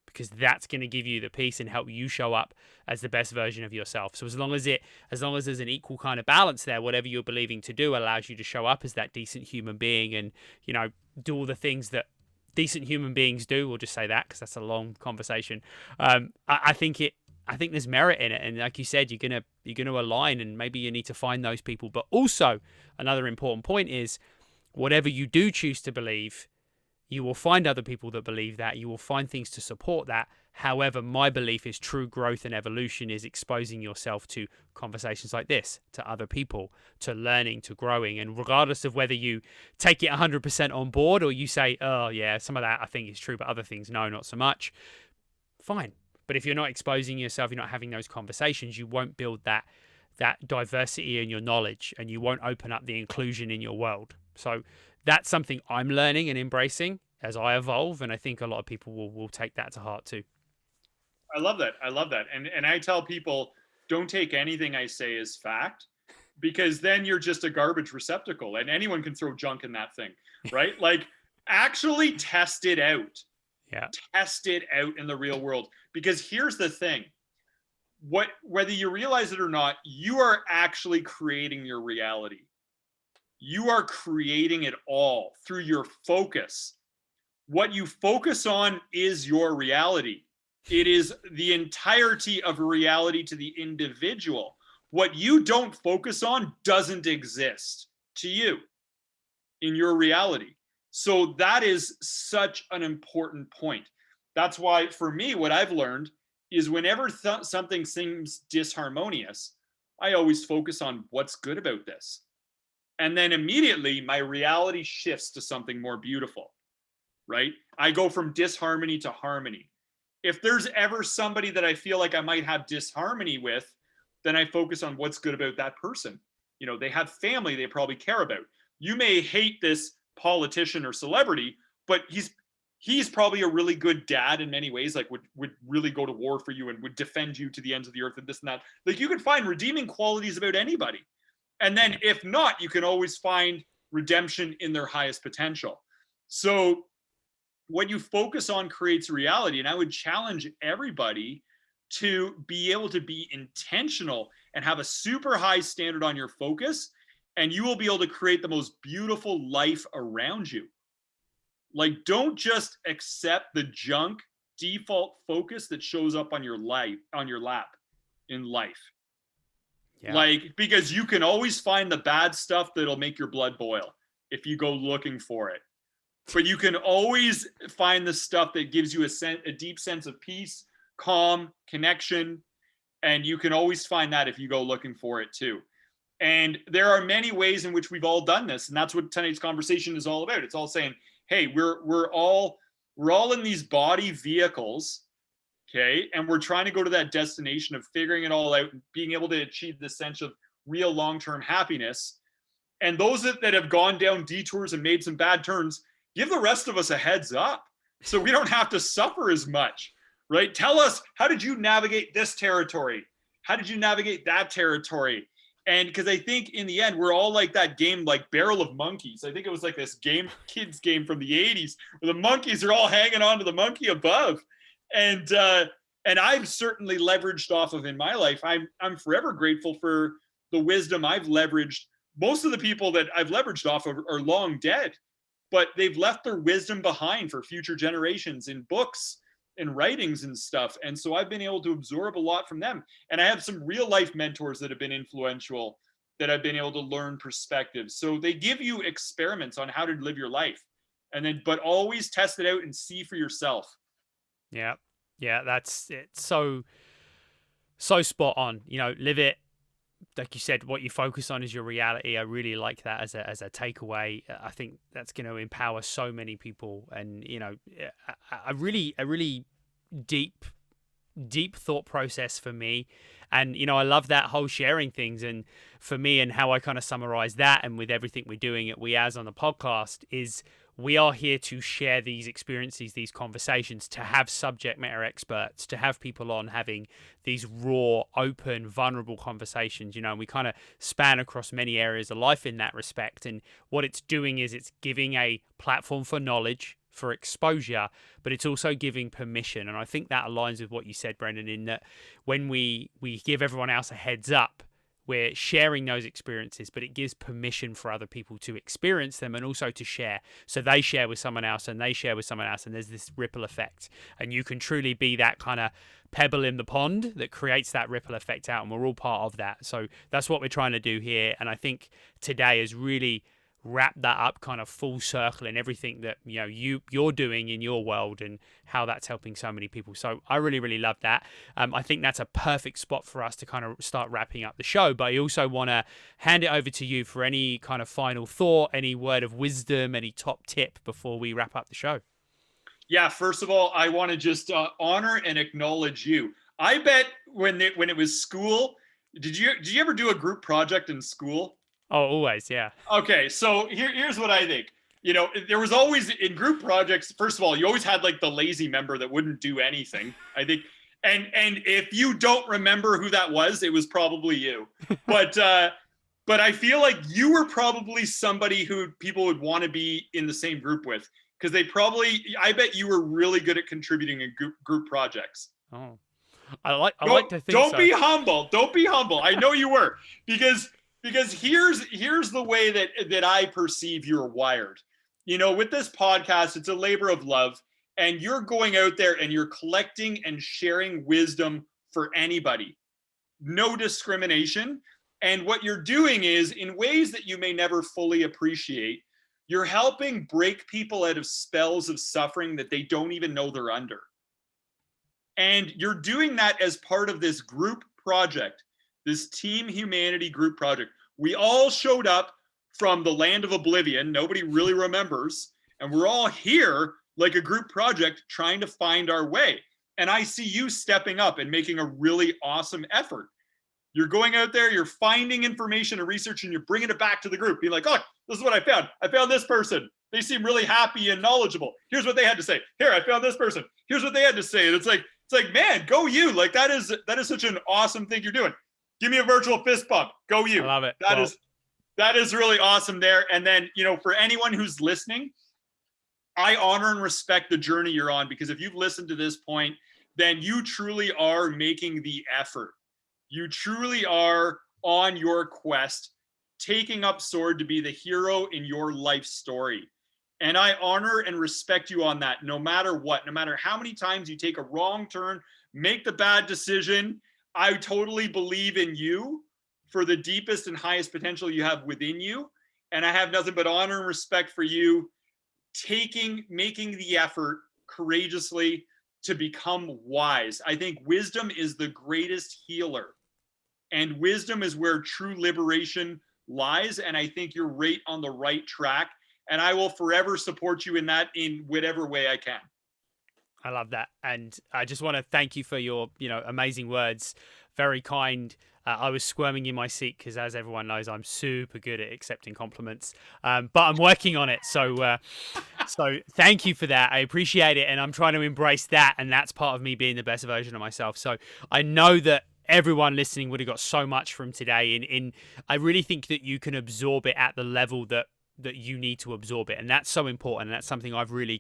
Because that's going to give you the peace and help you show up as the best version of yourself. So as long as there's an equal kind of balance there, whatever you're believing to do allows you to show up as that decent human being and, you know, do all the things that decent human beings do. We'll just say that because that's a long conversation. I think there's merit in it, and like you said, you're gonna align, and maybe you need to find those people. But also, another important point is, whatever you do choose to believe, you will find other people that believe that. You will find things to support that. However, my belief is true growth and evolution is exposing yourself to conversations like this, to other people, to learning, to growing. And regardless of whether you take it 100% on board or you say, oh, yeah, some of that I think is true, but other things, no, not so much, fine. But if you're not exposing yourself, you're not having those conversations, you won't build that diversity in your knowledge, and you won't open up the inclusion in your world. So that's something I'm learning and embracing as I evolve, and I think a lot of people will take that to heart too. I love that. And I tell people, don't take anything I say as fact, because then you're just a garbage receptacle and anyone can throw junk in that thing, right? Like, actually test it out. Yeah. Test it out in the real world. Because here's the thing. Whether you realize it or not, you are actually creating your reality. You are creating it all through your focus. What you focus on is your reality. It is the entirety of reality to the individual. What you don't focus on doesn't exist to you in your reality. So that is such an important point. That's why, for me, what I've learned is whenever something seems disharmonious, I always focus on what's good about this. And then immediately my reality shifts to something more beautiful, right? I go from disharmony to harmony. If there's ever somebody that I feel like I might have disharmony with, then I focus on what's good about that person. You know, they have family they probably care about. You may hate this politician or celebrity, but he's probably a really good dad in many ways, like would really go to war for you and would defend you to the ends of the earth and this and that. Like, you could find redeeming qualities about anybody. And then if not, you can always find redemption in their highest potential. So what you focus on creates reality. And I would challenge everybody to be able to be intentional and have a super high standard on your focus, and you will be able to create the most beautiful life around you. Like, don't just accept the junk default focus that shows up on your lap in life. Yeah. Like, because you can always find the bad stuff that'll make your blood boil if you go looking for it. But you can always find the stuff that gives you a deep sense of peace, calm, connection. And you can always find that if you go looking for it too. And there are many ways in which we've all done this. And that's what tonight's conversation is all about. It's all saying, hey, we're all in these body vehicles, okay? And we're trying to go to that destination of figuring it all out and being able to achieve this sense of real long-term happiness. And those that have gone down detours and made some bad turns, give the rest of us a heads up so we don't have to suffer as much, right? Tell us, how did you navigate this territory? How did you navigate that territory? And because I think in the end, we're all like that game, like Barrel of Monkeys. I think it was like this kids game from the 80s where the monkeys are all hanging on to the monkey above. And I've certainly leveraged off of in my life. I'm forever grateful for the wisdom I've leveraged. Most of the people that I've leveraged off of are long dead, but they've left their wisdom behind for future generations in books, and writings and stuff. And so I've been able to absorb a lot from them. And I have some real life mentors that have been influential that I've been able to learn perspectives. So they give you experiments on how to live your life. And then, but always test it out and see for yourself. Yeah. Yeah. That's it. So spot on. Live it. Like you said, what you focus on is your reality. I really like that as a takeaway. I think that's going to empower so many people. And, a really deep thought process for me. And, I love that whole sharing things. And for me, and how I kind of summarize that, and with everything we're doing at We As on the podcast, is we are here to share these experiences, these conversations, to have subject matter experts, to have people on having these raw, open, vulnerable conversations, and we kind of span across many areas of life in that respect. And what it's doing is it's giving a platform for knowledge, for exposure, but it's also giving permission. And I think that aligns with what you said, Brendan, in that when we give everyone else a heads up, we're sharing those experiences, but it gives permission for other people to experience them and also to share. So they share with someone else and they share with someone else, and there's this ripple effect. And you can truly be that kind of pebble in the pond that creates that ripple effect out, and we're all part of that. So that's what we're trying to do here. And I think today is really wrap that up kind of full circle in everything that you're doing in your world and how that's helping so many people. So I really love that. I think that's a perfect spot for us to kind of start wrapping up the show, but I also want to hand it over to you for any kind of final thought, any word of wisdom, any top tip before we wrap up the show. Yeah, first of all, I want to just honor and acknowledge you. I bet when it was school, did you ever do a group project in school? Oh, always, yeah. Okay, so here's what I think. There was always in group projects, first of all, you always had like the lazy member that wouldn't do anything, I think. And if you don't remember who that was, it was probably you. But I feel like you were probably somebody who people would want to be in the same group with, because I bet you were really good at contributing in group projects. Oh, I like to think Don't so. be humble. Don't be humble. I know you were, because here's the way that I perceive you're wired. With this podcast, it's a labor of love, and you're going out there and you're collecting and sharing wisdom for anybody. No discrimination. And what you're doing is, in ways that you may never fully appreciate, you're helping break people out of spells of suffering that they don't even know they're under. And you're doing that as part of this group project, this Team Humanity group project. We all showed up from the land of oblivion. Nobody really remembers. And we're all here like a group project trying to find our way. And I see you stepping up and making a really awesome effort. You're going out there, you're finding information and research, and you're bringing it back to the group. Being like, oh, this is what I found. I found this person. They seem really happy and knowledgeable. Here's what they had to say. Here, I found this person. Here's what they had to say. And it's like, man, go you. Like that is such an awesome thing you're doing. Give me a virtual fist bump. Go you. I love it. That is really awesome there. And then, for anyone who's listening, I honor and respect the journey you're on, because if you've listened to this point, then you truly are making the effort. You truly are on your quest, taking up sword to be the hero in your life story. And I honor and respect you on that, no matter what, no matter how many times you take a wrong turn, make the bad decision. I totally believe in you for the deepest and highest potential you have within you. And I have nothing but honor and respect for you making the effort courageously to become wise. I think wisdom is the greatest healer, and wisdom is where true liberation lies. And I think you're right on the right track. And I will forever support you in that in whatever way I can. I love that. And I just want to thank you for your, amazing words. Very kind. I was squirming in my seat because, as everyone knows, I'm super good at accepting compliments, but I'm working on it. So thank you for that. I appreciate it. And I'm trying to embrace that. And that's part of me being the best version of myself. So I know that everyone listening would have got so much from today. I really think that you can absorb it at the level that you need to absorb it, and that's so important, and that's something I've really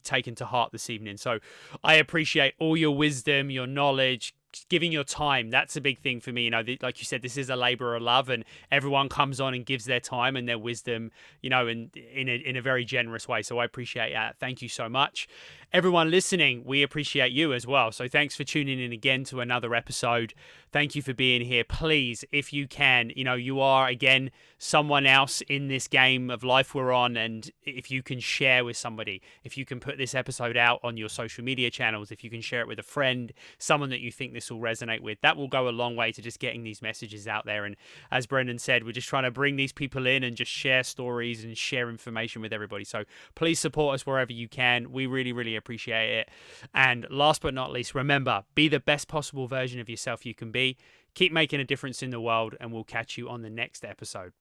taken to heart this evening. So I appreciate all your wisdom, your knowledge, giving your time. That's a big thing for me. Like you said, this is a labor of love, and everyone comes on and gives their time and their wisdom, in a very generous way. So I appreciate that. Thank you so much. everyone listening, we appreciate you as well. So thanks for tuning in again to another episode. Thank you for being here. Please, if you can, you are, again, someone else in this game of life we're on. And if you can share with somebody, if you can put this episode out on your social media channels, if you can share it with a friend, someone that you think this will resonate with, that will go a long way to just getting these messages out there. And as Brendan said, we're just trying to bring these people in and just share stories and share information with everybody. So please support us wherever you can. We really, really appreciate it. And last but not least, remember, be the best possible version of yourself you can be. Keep making a difference in the world, and we'll catch you on the next episode.